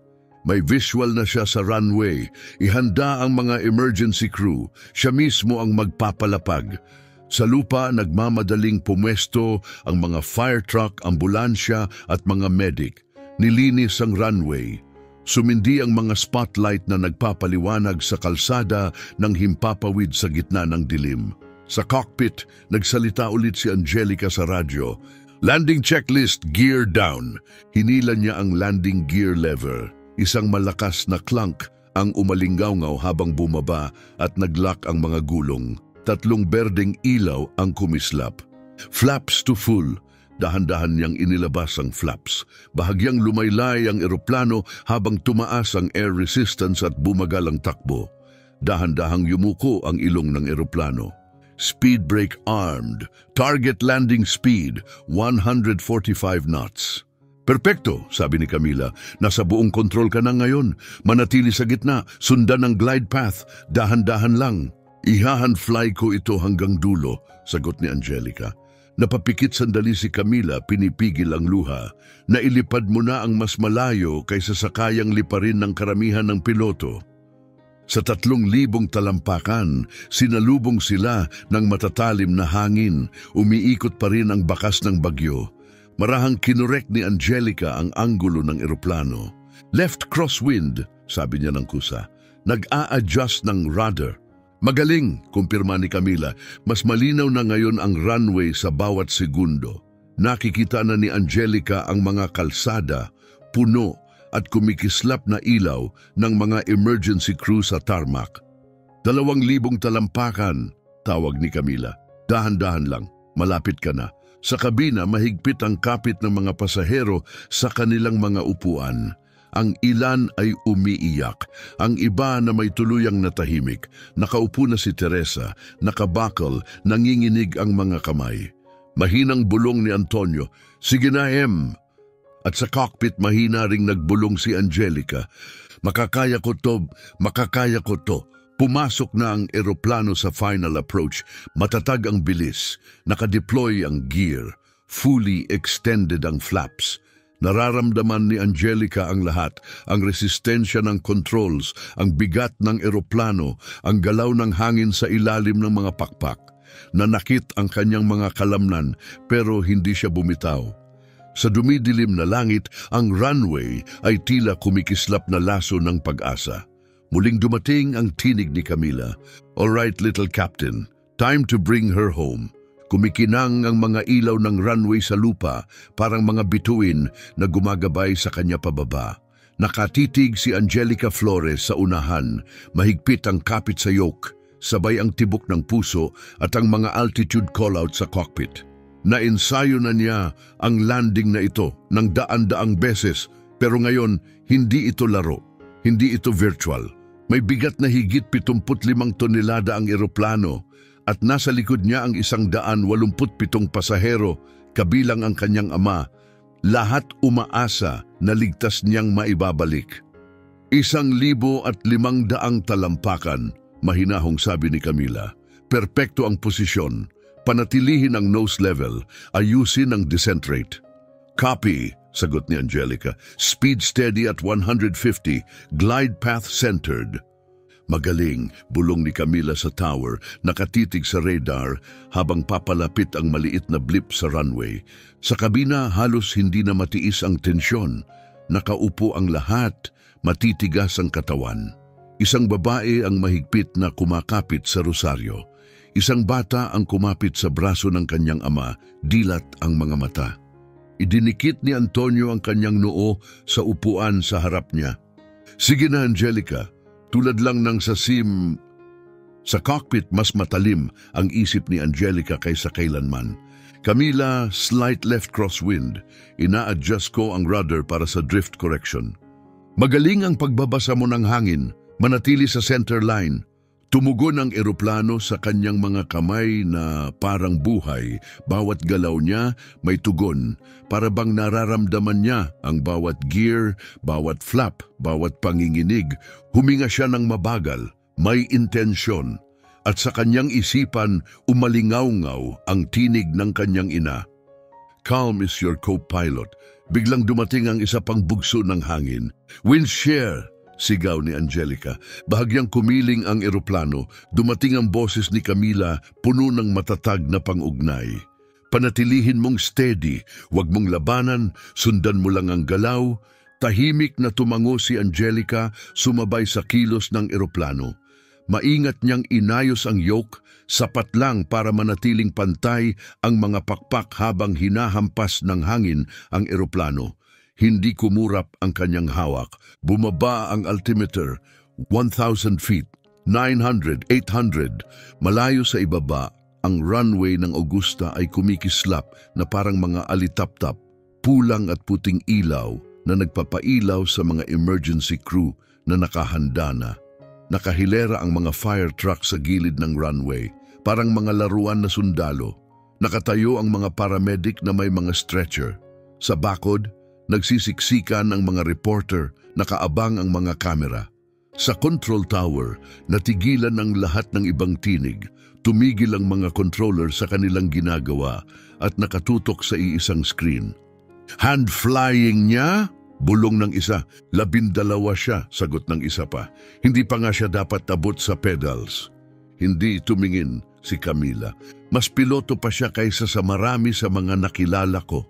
May visual na siya sa runway. Ihanda ang mga emergency crew. Siya mismo ang magpapalapag. Sa lupa, nagmamadaling pumwesto ang mga fire truck, ambulansya at mga medic. Nilinis ang runway. Sumindi ang mga spotlight na nagpapaliwanag sa kalsada ng himpapawid sa gitna ng dilim. Sa cockpit, nagsalita ulit si Angelica sa radyo. Landing checklist, gear down. Hinila niya ang landing gear lever. Isang malakas na clunk ang umalinggaw-ngaw habang bumaba at naglock ang mga gulong. 3 berdeng ilaw ang kumislap. Flaps to full. Dahan-dahan niyang inilabas ang flaps. Bahagyang lumaylay ang eroplano habang tumaas ang air resistance at bumagal ang takbo. Dahan-dahang yumuko ang ilong ng eroplano. Speed brake armed. Target landing speed, 145 knots. Perpekto, sabi ni Camila. Nasa buong kontrol ka na ngayon. Manatili sa gitna. Sundan ang glide path. Dahan-dahan lang. Ihahan-fly ko ito hanggang dulo, sagot ni Angelica. Napapikit sandali si Camila, pinipigil ang luha. Nailipad mo na ang mas malayo kaysa sa kayang liparin ng karamihan ng piloto. Sa 3,000 talampakan, sinalubong sila ng matatalim na hangin. Umiikot pa rin ang bakas ng bagyo. Marahang kinurek ni Angelica ang anggulo ng eroplano. Left crosswind, sabi niya ng kusa. Nag-a-adjust ng rudder. Magaling, kumpirma ni Camila. Mas malinaw na ngayon ang runway sa bawat segundo. Nakikita na ni Angelica ang mga kalsada, puno at kumikislap na ilaw ng mga emergency crew sa tarmac. 2,000 talampakan, tawag ni Camila. Dahan-dahan lang, malapit ka na. Sa kabina, mahigpit ang kapit ng mga pasahero sa kanilang mga upuan. Ang ilan ay umiiyak, ang iba na may tuluyang natahimik. Nakaupo na si Teresa, nakabakal, nanginginig ang mga kamay. Mahinang bulong ni Antonio, "Sige na, Em." At sa cockpit mahina ring nagbulong si Angelica, Makakaya ko to." Pumasok na ang eroplano sa final approach. Matatag ang bilis, nakadeploy ang gear, fully extended ang flaps. Nararamdaman ni Angelica ang lahat, ang resistensya ng controls, ang bigat ng eroplano, ang galaw ng hangin sa ilalim ng mga pakpak. Nanakit ang kanyang mga kalamnan pero hindi siya bumitaw. Sa dumidilim na langit, ang runway ay tila kumikislap na laso ng pag-asa. Muling dumating ang tinig ni Camila. "All right, little captain, time to bring her home." Kumikinang ang mga ilaw ng runway sa lupa, parang mga bituin na gumagabay sa kanya pababa. Nakatitig si Angelica Flores sa unahan, mahigpit ang kapit sa yoke, sabay ang tibok ng puso at ang mga altitude call-out sa cockpit. Naensayo na niya ang landing na ito ng daan-daang beses, pero ngayon hindi ito laro, hindi ito virtual. May bigat na higit 75 tonelada ang eroplano, at nasa likod niya ang 187 pasahero, kabilang ang kanyang ama. Lahat umaasa na ligtas niyang maibabalik. 1,500 talampakan, mahinahong sabi ni Camila. Perpekto ang posisyon. Panatilihin ang nose level, ayusin ang descent rate. "Copy," sagot ni Angelica. "Speed steady at 150, glide path centered." Magaling, bulong ni Camila sa tower, nakatitig sa radar habang papalapit ang maliit na blip sa runway. Sa kabina halos hindi na matiis ang tensyon. Nakaupo ang lahat, matitigas ang katawan. Isang babae ang mahigpit na kumakapit sa rosaryo. Isang bata ang kumapit sa braso ng kanyang ama, dilat ang mga mata. Idinikit ni Antonio ang kanyang noo sa upuan sa harap niya. "Sige na, Angelica. Tulad lang ng sa sim." Sa cockpit, mas matalim ang isip ni Angelica kaysa kailanman. "Camila, slight left crosswind. Ina-adjust ko ang rudder para sa drift correction." "Magaling ang pagbabasa mo ng hangin. Manatili sa center line." Tumugon ang eroplano sa kanyang mga kamay na parang buhay. Bawat galaw niya may tugon. Para bang nararamdaman niya ang bawat gear, bawat flap, bawat panginginig. Huminga siya ng mabagal, may intensyon. At sa kanyang isipan, umalingaw-ngaw ang tinig ng kanyang ina. Calm is your co-pilot. Biglang dumating ang isa pang bugso ng hangin. Wind shear! Sigaw ni Angelica. Bahagyang kumiling ang eroplano, dumating ang boses ni Camila, puno ng matatag na pangugnay. Panatilihin mong steady, huwag mong labanan, sundan mo lang ang galaw. Tahimik na tumango si Angelica, sumabay sa kilos ng eroplano. Maingat niyang inayos ang yoke, sapat lang para manatiling pantay ang mga pakpak habang hinahampas ng hangin ang eroplano. Hindi kumurap ang kanyang hawak. Bumaba ang altimeter, 1,000 feet, 900, 800. Malayo sa ibaba, ang runway ng Augusta ay kumikislap na parang mga alitap-tap, pulang at puting ilaw na nagpapailaw sa mga emergency crew na nakahanda na. Nakahilera ang mga fire truck sa gilid ng runway, parang mga laruan na sundalo. Nakatayo ang mga paramedic na may mga stretcher. Sa bakod, nagsisiksikan ang mga reporter, nakaabang ang mga kamera. Sa control tower, natigilan ang lahat ng ibang tinig. Tumigil ang mga controller sa kanilang ginagawa at nakatutok sa iisang screen. Hand flying niya? Bulong ng isa. 12 siya, sagot ng isa pa. Hindi pa nga siya dapat abot sa pedals. Hindi tumingin si Camila. Mas piloto pa siya kaysa sa marami sa mga nakilala ko.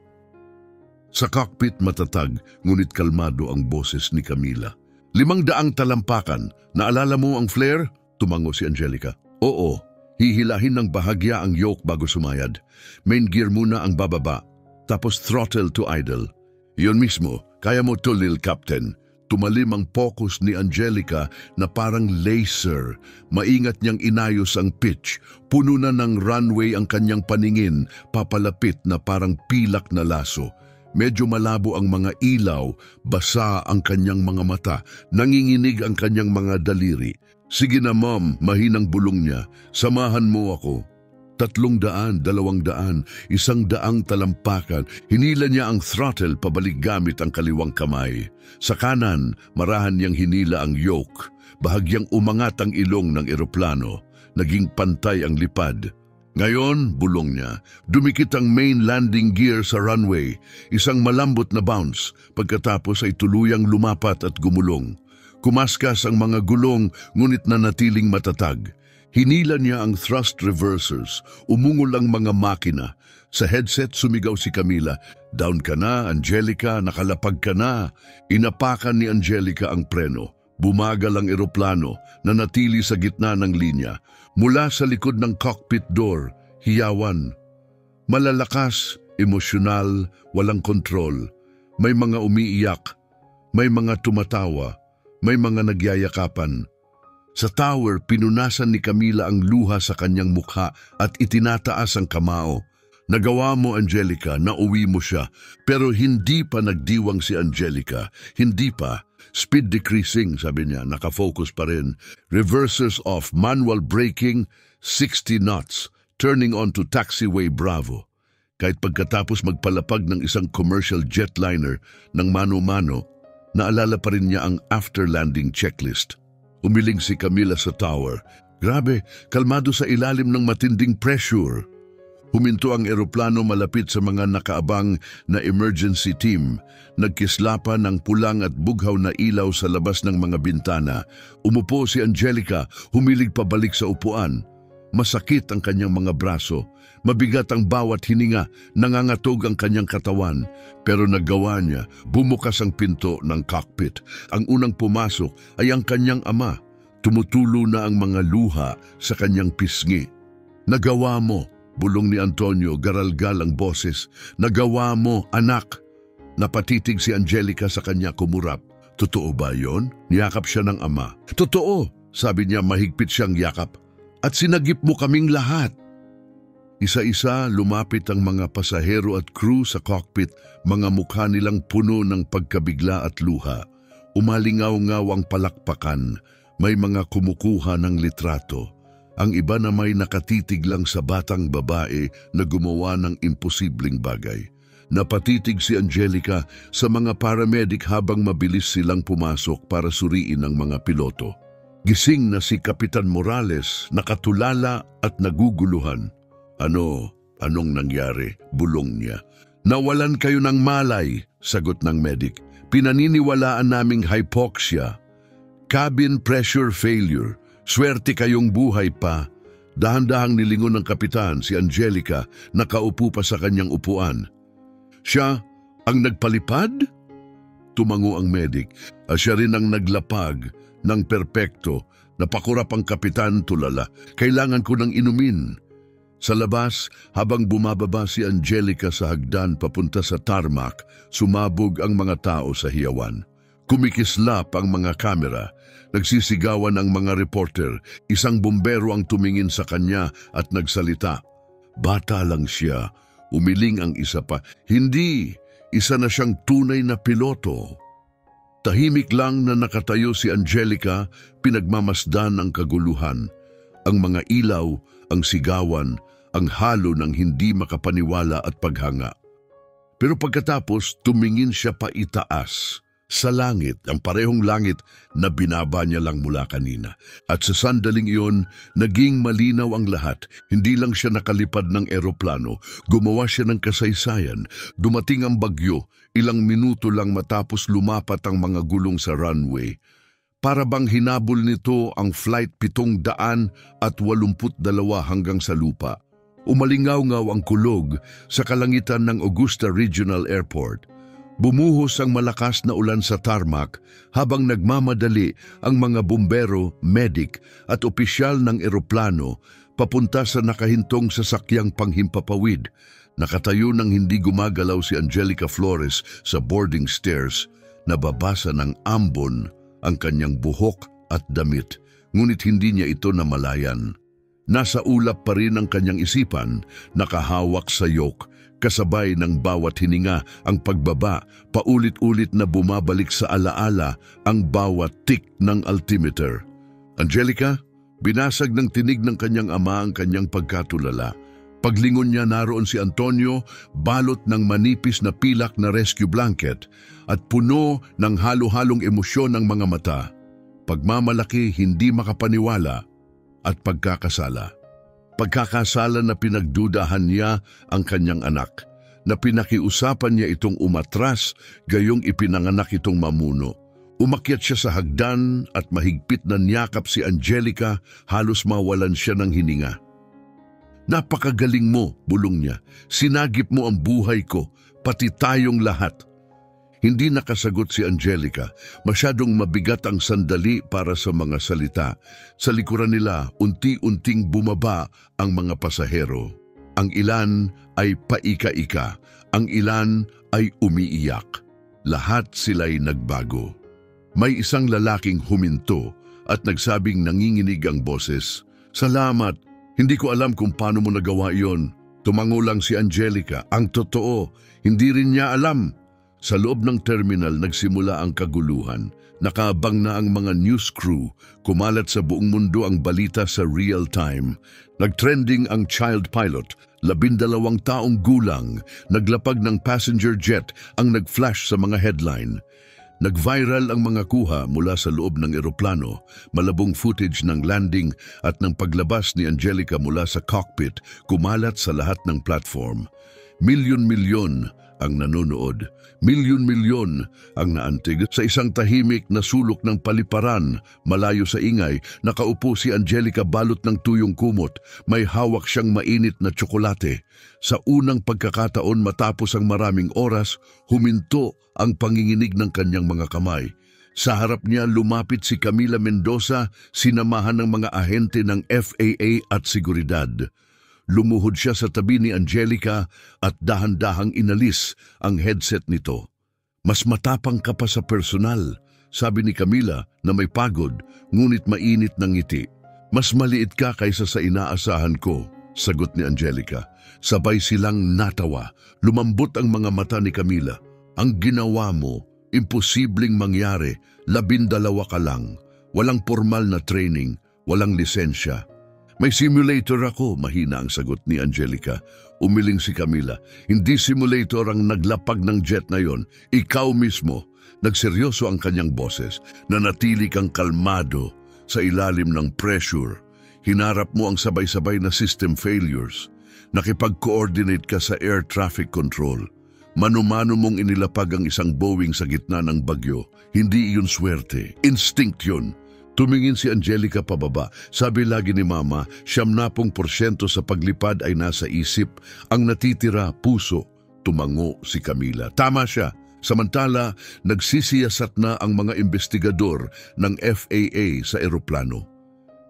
Sa cockpit matatag, ngunit kalmado ang boses ni Camila. 500 talampakan. Naalala mo ang flare? Tumango si Angelica. Oo, hihilahin ng bahagya ang yoke bago sumayad. Main gear muna ang bababa, tapos throttle to idle. Yun mismo, kaya mo to, Lil Captain. Tumalim ang focus ni Angelica na parang laser. Maingat niyang inayos ang pitch. Puno na ng runway ang kanyang paningin, papalapit na parang pilak na laso. Medyo malabo ang mga ilaw, basa ang kanyang mga mata, nanginginig ang kanyang mga daliri. Sige na ma'am, mahinang bulong niya, samahan mo ako. 300, 200, 100 talampakan. Hinila niya ang throttle pabalik gamit ang kaliwang kamay. Sa kanan, marahan niyang hinila ang yoke. Bahagyang umangat ang ilong ng eroplano. Naging pantay ang lipad. Ngayon, bulong niya, dumikit ang main landing gear sa runway. Isang malambot na bounce. Pagkatapos ay tuluyang lumapat at gumulong. Kumaskas ang mga gulong, ngunit nanatiling matatag. Hinila niya ang thrust reversers, umungol ang mga makina. Sa headset sumigaw si Camila, "Down ka na, Angelica, nakalapag ka na." Inapakan ni Angelica ang preno. Bumagal ang eroplano, nanatili sa gitna ng linya. Mula sa likod ng cockpit door, hiyawan. Malalakas, emosyonal, walang kontrol. May mga umiiyak, may mga tumatawa, may mga nagyayakapan. Sa tower, pinunasan ni Camila ang luha sa kanyang mukha at itinataas ang kamao. Nagawa mo, Angelica, nauwi mo siya. Pero hindi pa nagdiwang si Angelica. Hindi pa. Speed decreasing, sabi niya, nakafocus pa rin. Reversers off, manual braking, 60 knots, turning onto taxiway Bravo. Kahit pagkatapos magpalapag ng isang commercial jetliner ng mano-mano, naalala pa rin niya ang after-landing checklist. Umiling si Camila sa tower. Grabe, kalmado sa ilalim ng matinding pressure. Huminto ang eroplano malapit sa mga nakaabang na emergency team. Nagkislapan ng pulang at bughaw na ilaw sa labas ng mga bintana. Umupo si Angelica, humilig pabalik sa upuan. Masakit ang kanyang mga braso. Mabigat ang bawat hininga, nangangatog ang kanyang katawan. Pero nagawa niya, bumukas ang pinto ng cockpit. Ang unang pumasok ay ang kanyang ama. Tumutulo na ang mga luha sa kanyang pisngi. Nagawa mo, bulong ni Antonio, garalgal ang boses. Nagawa mo, anak. Napatitig si Angelica sa kanya, kumurap. Totoo ba yon? Niyakap siya ng ama. Totoo, sabi niya, mahigpit siyang yakap. At sinagip mo kaming lahat. Isa-isa lumapit ang mga pasahero at crew sa cockpit, mga mukha nilang puno ng pagkabigla at luha. Umalingaw-ngaw ang palakpakan. May mga kumukuha ng litrato. Ang iba na may nakatitig lang sa batang babae na gumawa ng imposibleng bagay. Napatitig si Angelica sa mga paramedic habang mabilis silang pumasok para suriin ang mga piloto. Gising na si Kapitan Morales, nakatulala at naguguluhan. Anong nangyari? Bulong niya. Nawalan kayo ng malay, sagot ng medic. Pinaniniwalaan naming hypoxia. Cabin pressure failure. Swerte kayong buhay pa. Dahan-dahang nilingon ng kapitan si Angelica, nakaupo pa sa kanyang upuan. Siya ang nagpalipad? Tumango ang medic. Siya rin ang naglapag ng perpekto. Napakurap ang kapitan, tulala. Kailangan ko ng inumin. Sa labas, habang bumababa si Angelica sa hagdan papunta sa tarmac, sumabog ang mga tao sa hiyawan. Kumikislap ang mga kamera. Nagsisigawan ang mga reporter. Isang bumbero ang tumingin sa kanya at nagsalita. Bata lang siya. Umiling ang isa pa. Hindi, isa na siyang tunay na piloto. Tahimik lang na nakatayo si Angelica, pinagmamasdan ang kaguluhan. Ang mga ilaw, ang sigawan, ang halo ng hindi makapaniwala at paghanga. Pero pagkatapos, tumingin siya pa itaas. Sa langit, ang parehong langit na binaba niya lang mula kanina. At sa sandaling iyon, naging malinaw ang lahat. Hindi lang siya nakalipad ng eroplano, gumawa siya ng kasaysayan. Dumating ang bagyo, ilang minuto lang matapos lumapat ang mga gulong sa runway. Para bang hinabol nito ang flight 782 hanggang sa lupa. Umalingaw-ngaw ang kulog sa kalangitan ng Augusta Regional Airport. Bumuhos ang malakas na ulan sa tarmac habang nagmamadali ang mga bumbero, medic at opisyal ng eroplano papunta sa nakahintong sasakyang panghimpapawid. Nakatayo ng hindi gumagalaw si Angelica Flores sa boarding stairs. Nababasa ng ambon ang kanyang buhok at damit, ngunit hindi niya ito namalayan. Nasa ulap pa rin ang kanyang isipan, nakahawak sa yoke. Kasabay ng bawat hininga ang pagbaba, paulit-ulit na bumabalik sa alaala ang bawat tick ng altimeter. Angelica, binasag ng tinig ng kanyang ama ang kanyang pagkatulala. Paglingon niya, naroon si Antonio, balot ng manipis na pilak na rescue blanket at puno ng halo-halong emosyon ng mga mata. Pagmamalaki, hindi makapaniwala at pagkakasala. Pagkakasala na pinagdudahan niya ang kanyang anak, na pinakiusapan niya itong umatras gayong ipinanganak itong mamuno. Umakyat siya sa hagdan at mahigpit na niyakap si Angelica, halos mawalan siya ng hininga. Napakagaling mo, bulong niya. Sinagip mo ang buhay ko, pati tayong lahat. Hindi nakasagot si Angelica. Masyadong mabigat ang sandali para sa mga salita. Sa likuran nila, unti-unting bumaba ang mga pasahero. Ang ilan ay paika-ika. Ang ilan ay umiiyak. Lahat sila'y nagbago. May isang lalaking huminto at nagsabing nanginginig ang boses. Salamat, hindi ko alam kung paano mo nagawa iyon. Tumango lang si Angelica. Ang totoo, hindi rin niya alam. Sa loob ng terminal, nagsimula ang kaguluhan. Nakaabang na ang mga news crew. Kumalat sa buong mundo ang balita sa real time. Nagtrending ang child pilot. 12 taong gulang. Naglapag ng passenger jet ang nag-flash sa mga headline. Nag-viral ang mga kuha mula sa loob ng eroplano, malabong footage ng landing at ng paglabas ni Angelica mula sa cockpit, kumalat sa lahat ng platform. Milyon-milyon ang nanonood. Milyon-milyon ang naantig. Sa isang tahimik na sulok ng paliparan, malayo sa ingay, nakaupo si Angelica balot ng tuyong kumot. May hawak siyang mainit na tsokolate. Sa unang pagkakataon matapos ang maraming oras, huminto ang panginginig ng kanyang mga kamay. Sa harap niya lumapit si Camila Mendoza, sinamahan ng mga ahente ng FAA at seguridad. Lumuhod siya sa tabi ni Angelica at dahan-dahang inalis ang headset nito. Mas matapang ka pa sa personal, sabi ni Camila na may pagod ngunit mainit ng ngiti. Mas maliit ka kaysa sa inaasahan ko, sagot ni Angelica. Sabay silang natawa. Lumambot ang mga mata ni Camila. Ang ginawa mo, imposibleng mangyari, 12 ka lang. Walang formal na training, walang lisensya. May simulator ako, mahina ang sagot ni Angelica. Umiling si Camila. Hindi simulator ang naglapag ng jet na yon, ikaw mismo. Nagseryoso ang kanyang boses. Nanatili kang kalmado sa ilalim ng pressure. Hinarap mo ang sabay-sabay na system failures. Nakipag-coordinate ka sa air traffic control. Mano-mano mong inilapag ang isang Boeing sa gitna ng bagyo. Hindi iyon swerte. Instinct yun. Tumingin si Angelica pababa. Sabi lagi ni Mama, 70% sa paglipad ay nasa isip. Ang natitira, puso. Tumango si Camila. Tama siya. Samantala, nagsisiyasat na ang mga investigador ng FAA sa eroplano.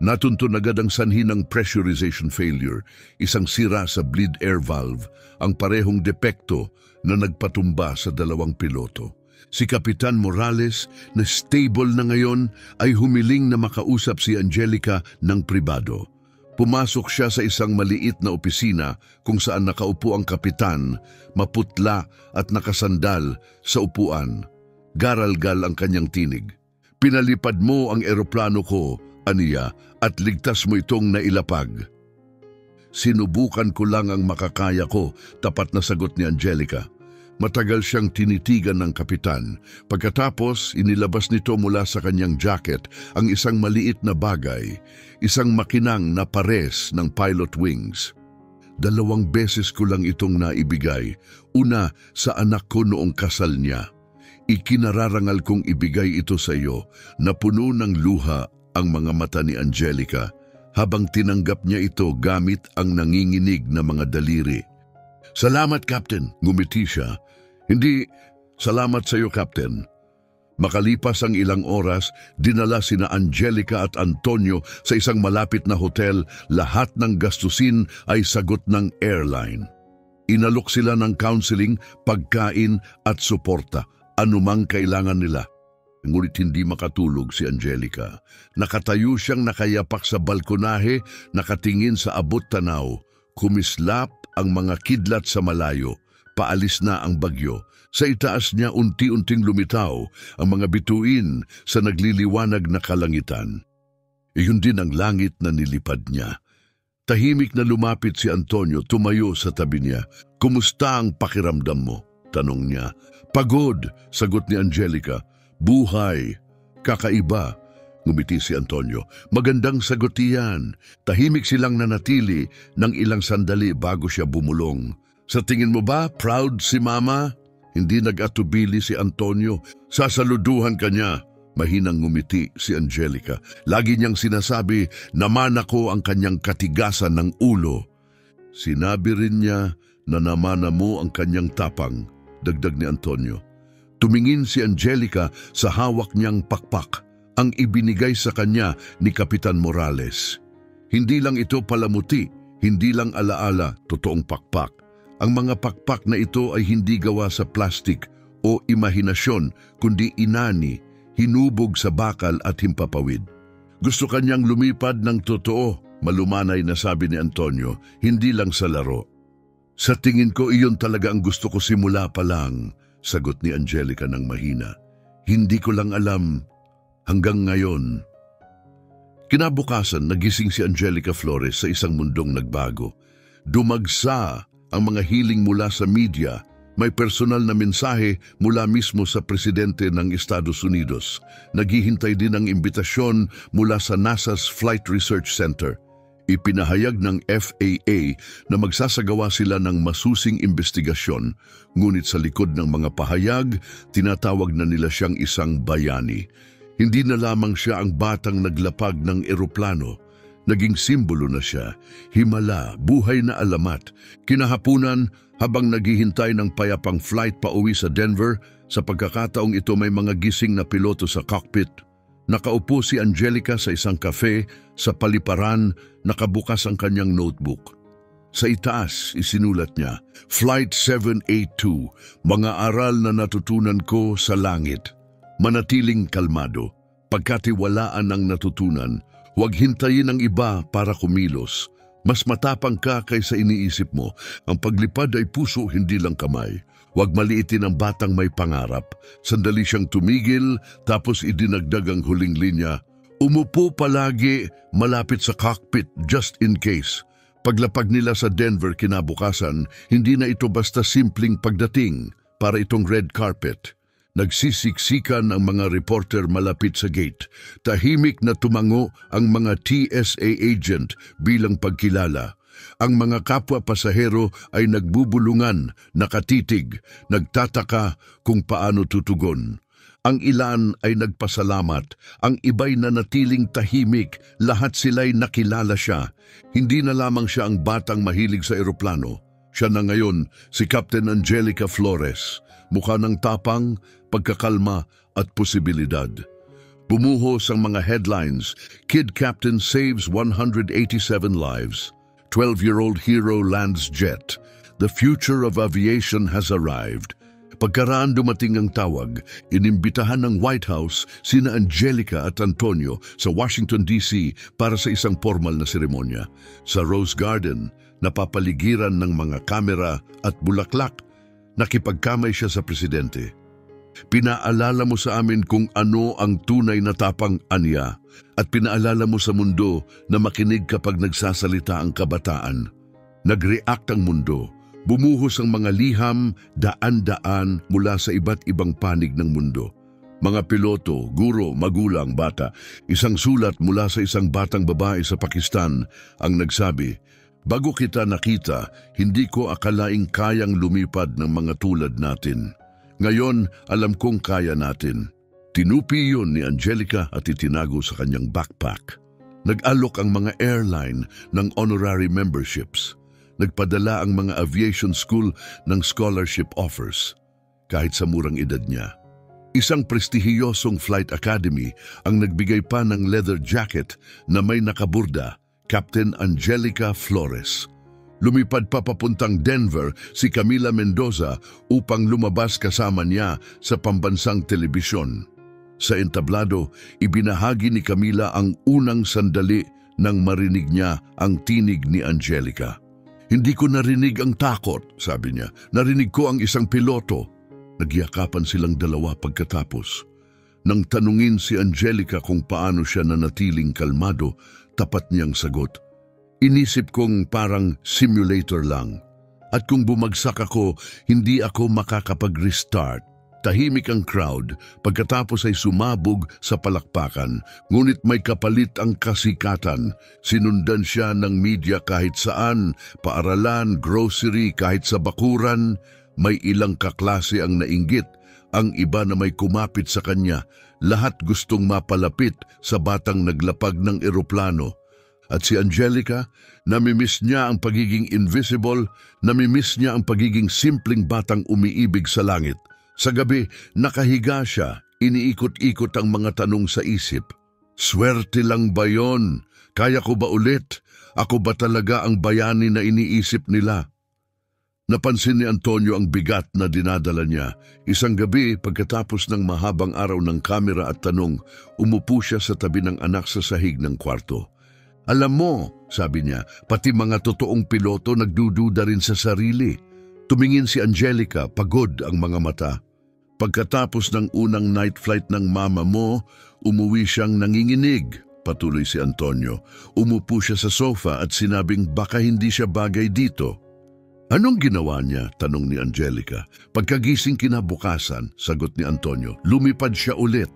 Natuntun agad ang sanhi ng pressurization failure, isang sira sa bleed air valve, ang parehong depekto na nagpatumba sa dalawang piloto. Si Kapitan Morales, na stable na ngayon, ay humiling na makausap si Angelica ng pribado. Pumasok siya sa isang maliit na opisina kung saan nakaupo ang kapitan, maputla at nakasandal sa upuan. Garalgal ang kanyang tinig. Pinalipad mo ang eroplano ko, aniya, at ligtas mo itong nailapag. Sinubukan ko lang ang makakaya ko, tapat na sagot ni Angelica. Matagal siyang tinitigan ng kapitan. Pagkatapos, inilabas nito mula sa kanyang jacket ang isang maliit na bagay, isang makinang na pares ng pilot wings. 2 beses ko lang itong naibigay. Una, sa anak ko noong kasal niya. Ikinararangal kong ibigay ito sa iyo, na puno ng luha ang mga mata ni Angelica habang tinanggap niya ito gamit ang nanginginig na mga daliri. Salamat, Captain, ngumiti siya. Hindi, salamat sa iyo, Captain. Makalipas ang ilang oras, dinala sina Angelica at Antonio sa isang malapit na hotel. Lahat ng gastusin ay sagot ng airline. Inalok sila ng counseling, pagkain at suporta, anumang kailangan nila. Ngunit hindi makatulog si Angelica. Nakatayo siyang nakayapak sa balkonahe, nakatingin sa abot tanaw. Kumislap ang mga kidlat sa malayo. Paalis na ang bagyo. Sa itaas niya unti-unting lumitaw ang mga bituin sa nagliliwanag na kalangitan. Iyon din ang langit na nilipad niya. Tahimik na lumapit si Antonio, tumayo sa tabi niya. Kumusta ang pakiramdam mo? Tanong niya. Pagod, sagot ni Angelica. Buhay, kakaiba, ngumiti si Antonio. Magandang sagot iyan. Tahimik silang nanatili ng ilang sandali bago siya bumulong. Sa tingin mo ba, proud si Mama? Hindi nag-atubili si Antonio. Sasaluduhan ka niya. Mahinang ngumiti si Angelica. Lagi niyang sinasabi, naman ako ang kanyang katigasan ng ulo. Sinabi rin niya na namana mo ang kanyang tapang, dagdag ni Antonio. Tumingin si Angelica sa hawak niyang pakpak, ang ibinigay sa kanya ni Kapitan Morales. Hindi lang ito palamuti, hindi lang alaala, totoong pakpak. Ang mga pakpak na ito ay hindi gawa sa plastik o imahinasyon, kundi inani, hinubog sa bakal at himpapawid. Gusto kanyang lumipad ng totoo, malumanay na sabi ni Antonio, hindi lang sa laro. Sa tingin ko iyon talaga ang gusto ko simula pa lang, sagot ni Angelica ng mahina. Hindi ko lang alam hanggang ngayon. Kinabukasan, nagising si Angelica Flores sa isang mundong nagbago. Dumagsa ang mga hiling mula sa media. May personal na mensahe mula mismo sa presidente ng Estados Unidos. Naghihintay din ang imbitasyon mula sa NASA's Flight Research Center. Ipinahayag ng FAA na magsasagawa sila ng masusing investigasyon, ngunit sa likod ng mga pahayag, tinatawag na nila siyang isang bayani. Hindi na lamang siya ang batang naglapag ng eroplano. Naging simbolo na siya, himala, buhay na alamat. Kinahapunan, habang naghihintay ng payapang flight pauwi sa Denver, sa pagkakataong ito may mga gising na piloto sa cockpit. Nakaupo si Angelica sa isang cafe, sa paliparan, nakabukas ang kanyang notebook. Sa itaas, isinulat niya, Flight 782, mga aral na natutunan ko sa langit. Manatiling kalmado, pagkatiwalaan ang natutunan, huwag hintayin ang iba para kumilos. Mas matapang ka kaysa iniisip mo. Ang paglipad ay puso, hindi lang kamay. Huwag maliitin ang batang may pangarap. Sandali siyang tumigil, tapos idinagdag ang huling linya. Umupo palagi malapit sa cockpit just in case. Paglapag nila sa Denver kinabukasan, hindi na ito basta simpleng pagdating para itong red carpet. Nagsisiksikan ang mga reporter malapit sa gate. Tahimik na tumango ang mga TSA agent bilang pagkilala. Ang mga kapwa pasahero ay nagbubulungan, nakatitig, nagtataka kung paano tutugon. Ang ilan ay nagpasalamat, ang iba'y nanatiling tahimik, lahat sila'y nakilala siya. Hindi na lamang siya ang batang mahilig sa eroplano. Siya na ngayon si Captain Angelica Flores, mukha ng tapang, pagkakalma at posibilidad. Bumuhos ang mga headlines, Kid Captain saves 187 lives. 12-year-old hero lands jet. The future of aviation has arrived. Pagkaraan dumating ang tawag, inimbitahan ng White House sina Angelica at Antonio sa Washington, D.C. para sa isang formal na seremonya. Sa Rose Garden, napapaligiran ng mga kamera at bulaklak, nakipagkamay siya sa presidente. Pinaalala mo sa amin kung ano ang tunay na tapang anya at pinaalala mo sa mundo na makinig kapag nagsasalita ang kabataan. Nag-react ang mundo. Bumuhos ang mga liham, daan-daan mula sa iba't ibang panig ng mundo. Mga piloto, guro, magulang, bata. Isang sulat mula sa isang batang babae sa Pakistan ang nagsabi, "Bago kita nakita, hindi ko akalaing kayang lumipad ng mga tulad natin. Ngayon, alam kong kaya natin." Tinupi yun ni Angelica at itinago sa kanyang backpack. Nag-alok ang mga airline ng honorary memberships. Nagpadala ang mga aviation school ng scholarship offers, kahit sa murang edad niya. Isang prestihiyosong flight academy ang nagbigay pa ng leather jacket na may nakaburda, Captain Angelica Flores. Lumipad pa papuntang Denver si Camila Mendoza upang lumabas kasama niya sa pambansang telebisyon. Sa entablado, ibinahagi ni Camila ang unang sandali nang marinig niya ang tinig ni Angelica. "Hindi ko narinig ang takot," sabi niya. "Narinig ko ang isang piloto." Nagyakapan silang dalawa pagkatapos. Nang tanungin si Angelica kung paano siya nanatiling kalmado, tapat niyang sagot, "Inisip kong parang simulator lang. At kung bumagsak ako, hindi ako makakapag-restart." Tahimik ang crowd, pagkatapos ay sumabog sa palakpakan, ngunit may kapalit ang kasikatan. Sinundan siya ng media kahit saan, paaralan, grocery, kahit sa bakuran. May ilang kaklase ang nainggit, ang iba na may kumapit sa kanya. Lahat gustong mapalapit sa batang naglapag ng eroplano. At si Angelica, namimiss niya ang pagiging invisible, namimiss niya ang pagiging simpleng batang umiibig sa langit. Sa gabi, nakahiga siya, iniikot-ikot ang mga tanong sa isip. Swerte lang ba yon? Kaya ko ba ulit? Ako ba talaga ang bayani na iniisip nila? Napansin ni Antonio ang bigat na dinadala niya. Isang gabi, pagkatapos ng mahabang araw ng kamera at tanong, umupo siya sa tabi ng anak sa sahig ng kwarto. "Alam mo," sabi niya, "pati mga totoong piloto nagdududa rin sa sarili." Tumingin si Angelica, pagod ang mga mata. "Pagkatapos ng unang night flight ng mama mo, umuwi siyang nanginginig," patuloy si Antonio. Umupo siya sa sofa at sinabing baka hindi siya bagay dito. "Anong ginawa niya?" tanong ni Angelica. Pagkagising kinabukasan, sagot ni Antonio, lumipad siya ulit.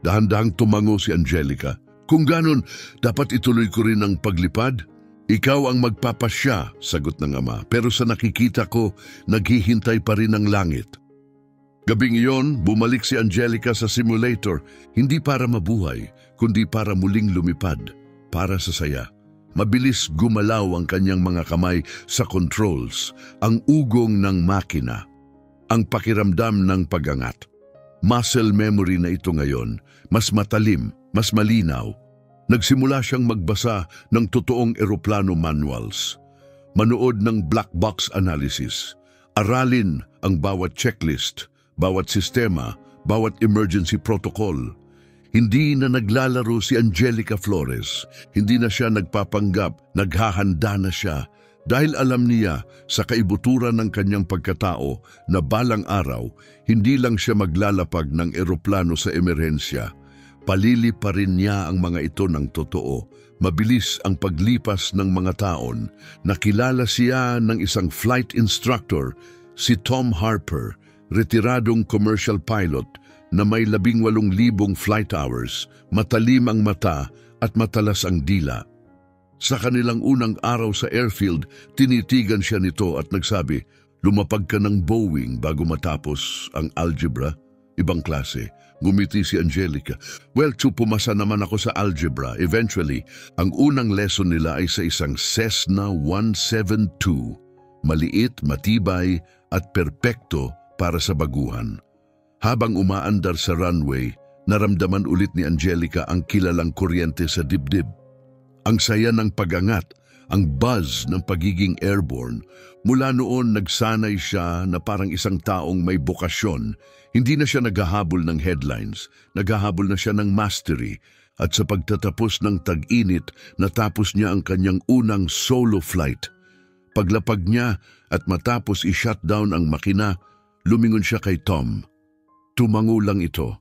Dahan-dahang tumango si Angelica. "Kung ganon, dapat ituloy ko rin ang paglipad?" "Ikaw ang magpapasya," sagot ng ama, "pero sa nakikita ko, naghihintay pa rin ang langit." Gabing iyon, bumalik si Angelica sa simulator, hindi para mabuhay, kundi para muling lumipad, para sa saya. Mabilis gumalaw ang kanyang mga kamay sa controls, ang ugong ng makina, ang pakiramdam ng pagangat. Muscle memory na ito ngayon, mas matalim, mas malinaw. Nagsimula siyang magbasa ng totoong eroplano manuals, manood ng black box analysis, aralin ang bawat checklist, bawat sistema, bawat emergency protocol. Hindi na naglalaro si Angelica Flores. Hindi na siya nagpapanggap, naghahanda na siya. Dahil alam niya sa kaibuturan ng kanyang pagkatao na balang araw, hindi lang siya maglalapag ng eroplano sa emerhensya. Palili pa rin niya ang mga ito ng totoo. Mabilis ang paglipas ng mga taon. Nakilala siya ng isang flight instructor, si Tom Harper, retiradong commercial pilot na may 18,000 flight hours, matalim ang mata at matalas ang dila. Sa kanilang unang araw sa airfield, tinitigan siya nito at nagsabi, "Lumapag ka ng Boeing bago matapos ang algebra." Ibang klase. Ngumiti si Angelica. "Well, pumasa naman ako sa algebra. Eventually, ang unang lesson nila ay sa isang Cessna 172. Maliit, matibay, at perpekto para sa baguhan. Habang umaandar sa runway, naramdaman ulit ni Angelica ang kilalang kuryente sa dibdib. Ang saya ng pag-angat, ang buzz ng pagiging airborne. Mula noon nagsanay siya na parang isang taong may bokasyon. Hindi na siya naghahabol ng headlines, naghahabol na siya ng mastery. At sa pagtatapos ng tag-init, natapos niya ang kanyang unang solo flight. Paglapag niya at matapos i-shutdown ang makina, lumingon siya kay Tom. Tumango lang ito.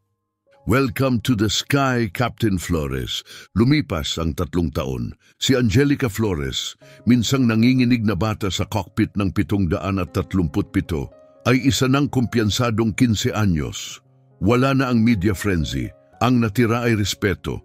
"Welcome to the sky, Captain Flores." Lumipas ang 3 taon. Si Angelica Flores, minsang nanginginig na bata sa cockpit ng 737, ay isa ng kumpiyansadong 15 anyos. Wala na ang media frenzy. Ang natira ay respeto.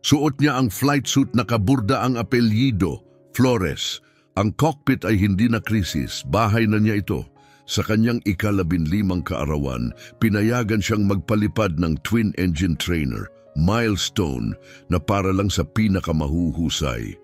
Suot niya ang flight suit na kaburda ang apelyido, Flores. Ang cockpit ay hindi na krisis. Bahay na niya ito. Sa kanyang ika-15 kaarawan, pinayagan siyang magpalipad ng twin-engine trainer, milestone na para lang sa pinakamahuhusay.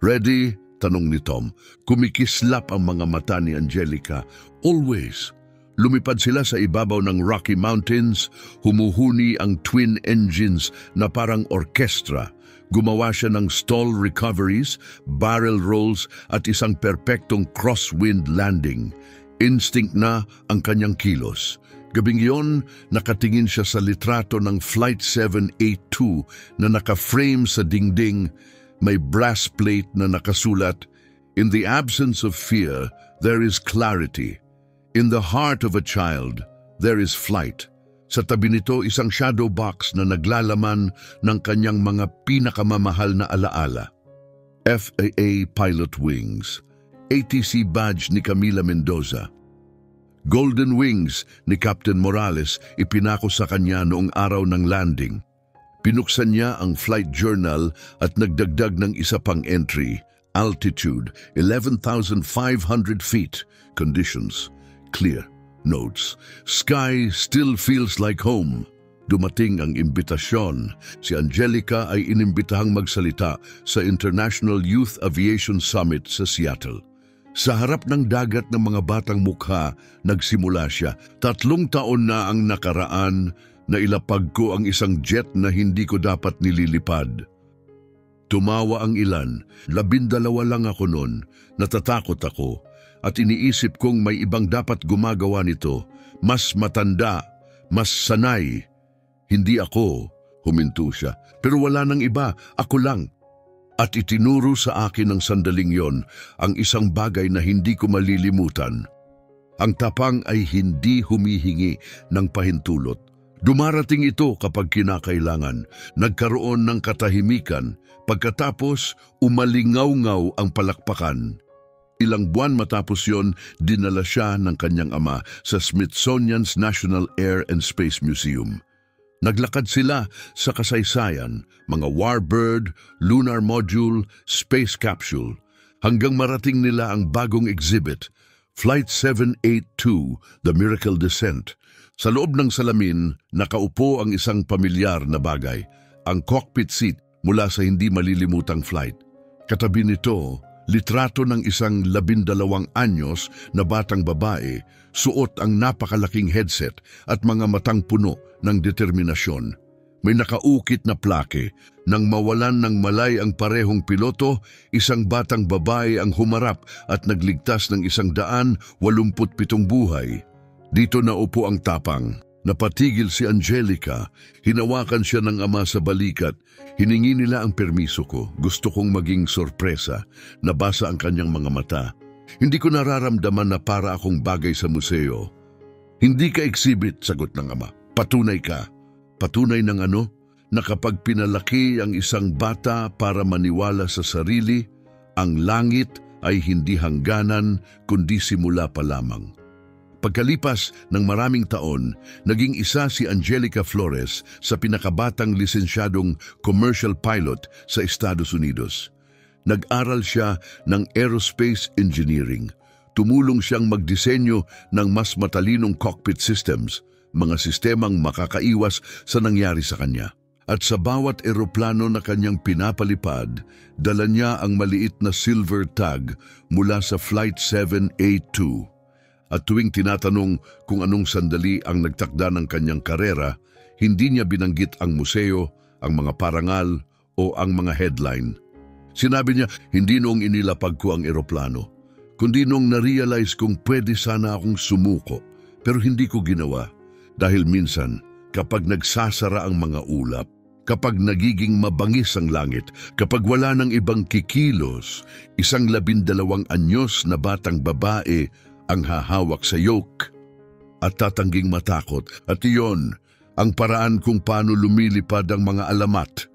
"Ready?" tanong ni Tom. Kumikislap ang mga mata ni Angelica. "Always." Lumipad sila sa ibabaw ng Rocky Mountains, humuhuni ang twin engines na parang orkestra. Gumawa siya ng stall recoveries, barrel rolls at isang perpektong crosswind landing. Instinct na ang kanyang kilos. Gabing iyon, nakatingin siya sa litrato ng Flight 782 na naka-frame sa dingding. May brass plate na nakasulat, "In the absence of fear, there is clarity. In the heart of a child, there is flight." Sa tabi nito, isang shadow box na naglalaman ng kanyang mga pinakamamahal na alaala. FAA Pilot Wings. ATC badge ni Camila Mendoza. Golden Wings ni Captain Morales ipinako sa kanya noong araw ng landing. Pinuksan niya ang flight journal at nagdagdag ng isa pang entry. Altitude, 11,500 feet. Conditions, clear. Notes, sky still feels like home. Dumating ang imbitasyon. Si Angelica ay inimbitahang magsalita sa International Youth Aviation Summit sa Seattle. Sa harap ng dagat ng mga batang mukha, nagsimula siya. 3 taon na ang nakaraan na ilapag ko ang isang jet na hindi ko dapat nililipad. Tumawa ang ilan. 12 lang ako noon. Natatakot ako. At iniisip kong may ibang dapat gumagawa nito. Mas matanda, mas sanay. Hindi ako, huminto siya. Pero wala nang iba, ako lang. At itinuro sa akin ng sandaling yon ang isang bagay na hindi ko malilimutan. Ang tapang ay hindi humihingi ng pahintulot. Dumarating ito kapag kinakailangan. Nagkaroon ng katahimikan. Pagkatapos, umalingaw-ngaw ang palakpakan. Ilang buwan matapos yon, dinala siya ng kanyang ama sa Smithsonian's National Air and Space Museum. Naglakad sila sa kasaysayan, mga warbird, lunar module, space capsule, hanggang marating nila ang bagong exhibit, Flight 782, The Miracle Descent. Sa loob ng salamin, nakaupo ang isang pamilyar na bagay, ang cockpit seat mula sa hindi malilimutang flight. Katabi nito, litrato ng isang 12 anyos na batang babae, suot ang napakalaking headset at mga matang puno ng determinasyon. May nakaukit na plake. Nang mawalan ng malay ang parehong piloto, isang batang babae ang humarap at nagligtas ng 187 buhay. Dito naupo ang tapang. Napatigil si Angelica. Hinawakan siya ng ama sa balikat. Hiningi nila ang permiso ko. Gusto kong maging sorpresa. Nabasa ang kanyang mga mata. Hindi ko nararamdaman na para akong bagay sa museo. Hindi ka exhibit, sagot ng ama. Patunay ka. Patunay ng ano? na kapag pinalaki ang isang bata para maniwala sa sarili, ang langit ay hindi hangganan kundi simula pa lamang. Pagkalipas ng maraming taon, naging isa si Angelica Flores sa pinakabatang lisensyadong commercial pilot sa Estados Unidos. Nag-aral siya ng aerospace engineering. Tumulong siyang magdisenyo ng mas matalinong cockpit systems, mga sistemang makakaiwas sa nangyari sa kanya. At sa bawat eroplano na kanyang pinapalipad, dala niya ang maliit na silver tag mula sa Flight 782. At tuwing tinatanong kung anong sandali ang nagtakda ng kanyang karera, hindi niya binanggit ang museo, ang mga parangal o ang mga headline. Sinabi niya, hindi noong inilapag ko ang eroplano, kundi noong na-realize kong pwede sana akong sumuko, pero hindi ko ginawa. Dahil minsan, kapag nagsasara ang mga ulap, kapag nagiging mabangis ang langit, kapag wala ng ibang kikilos, isang 12 anyos na batang babae ang hahawak sa yoke at tatangging matakot. At iyon ang paraan kung paano lumilipad ang mga alamat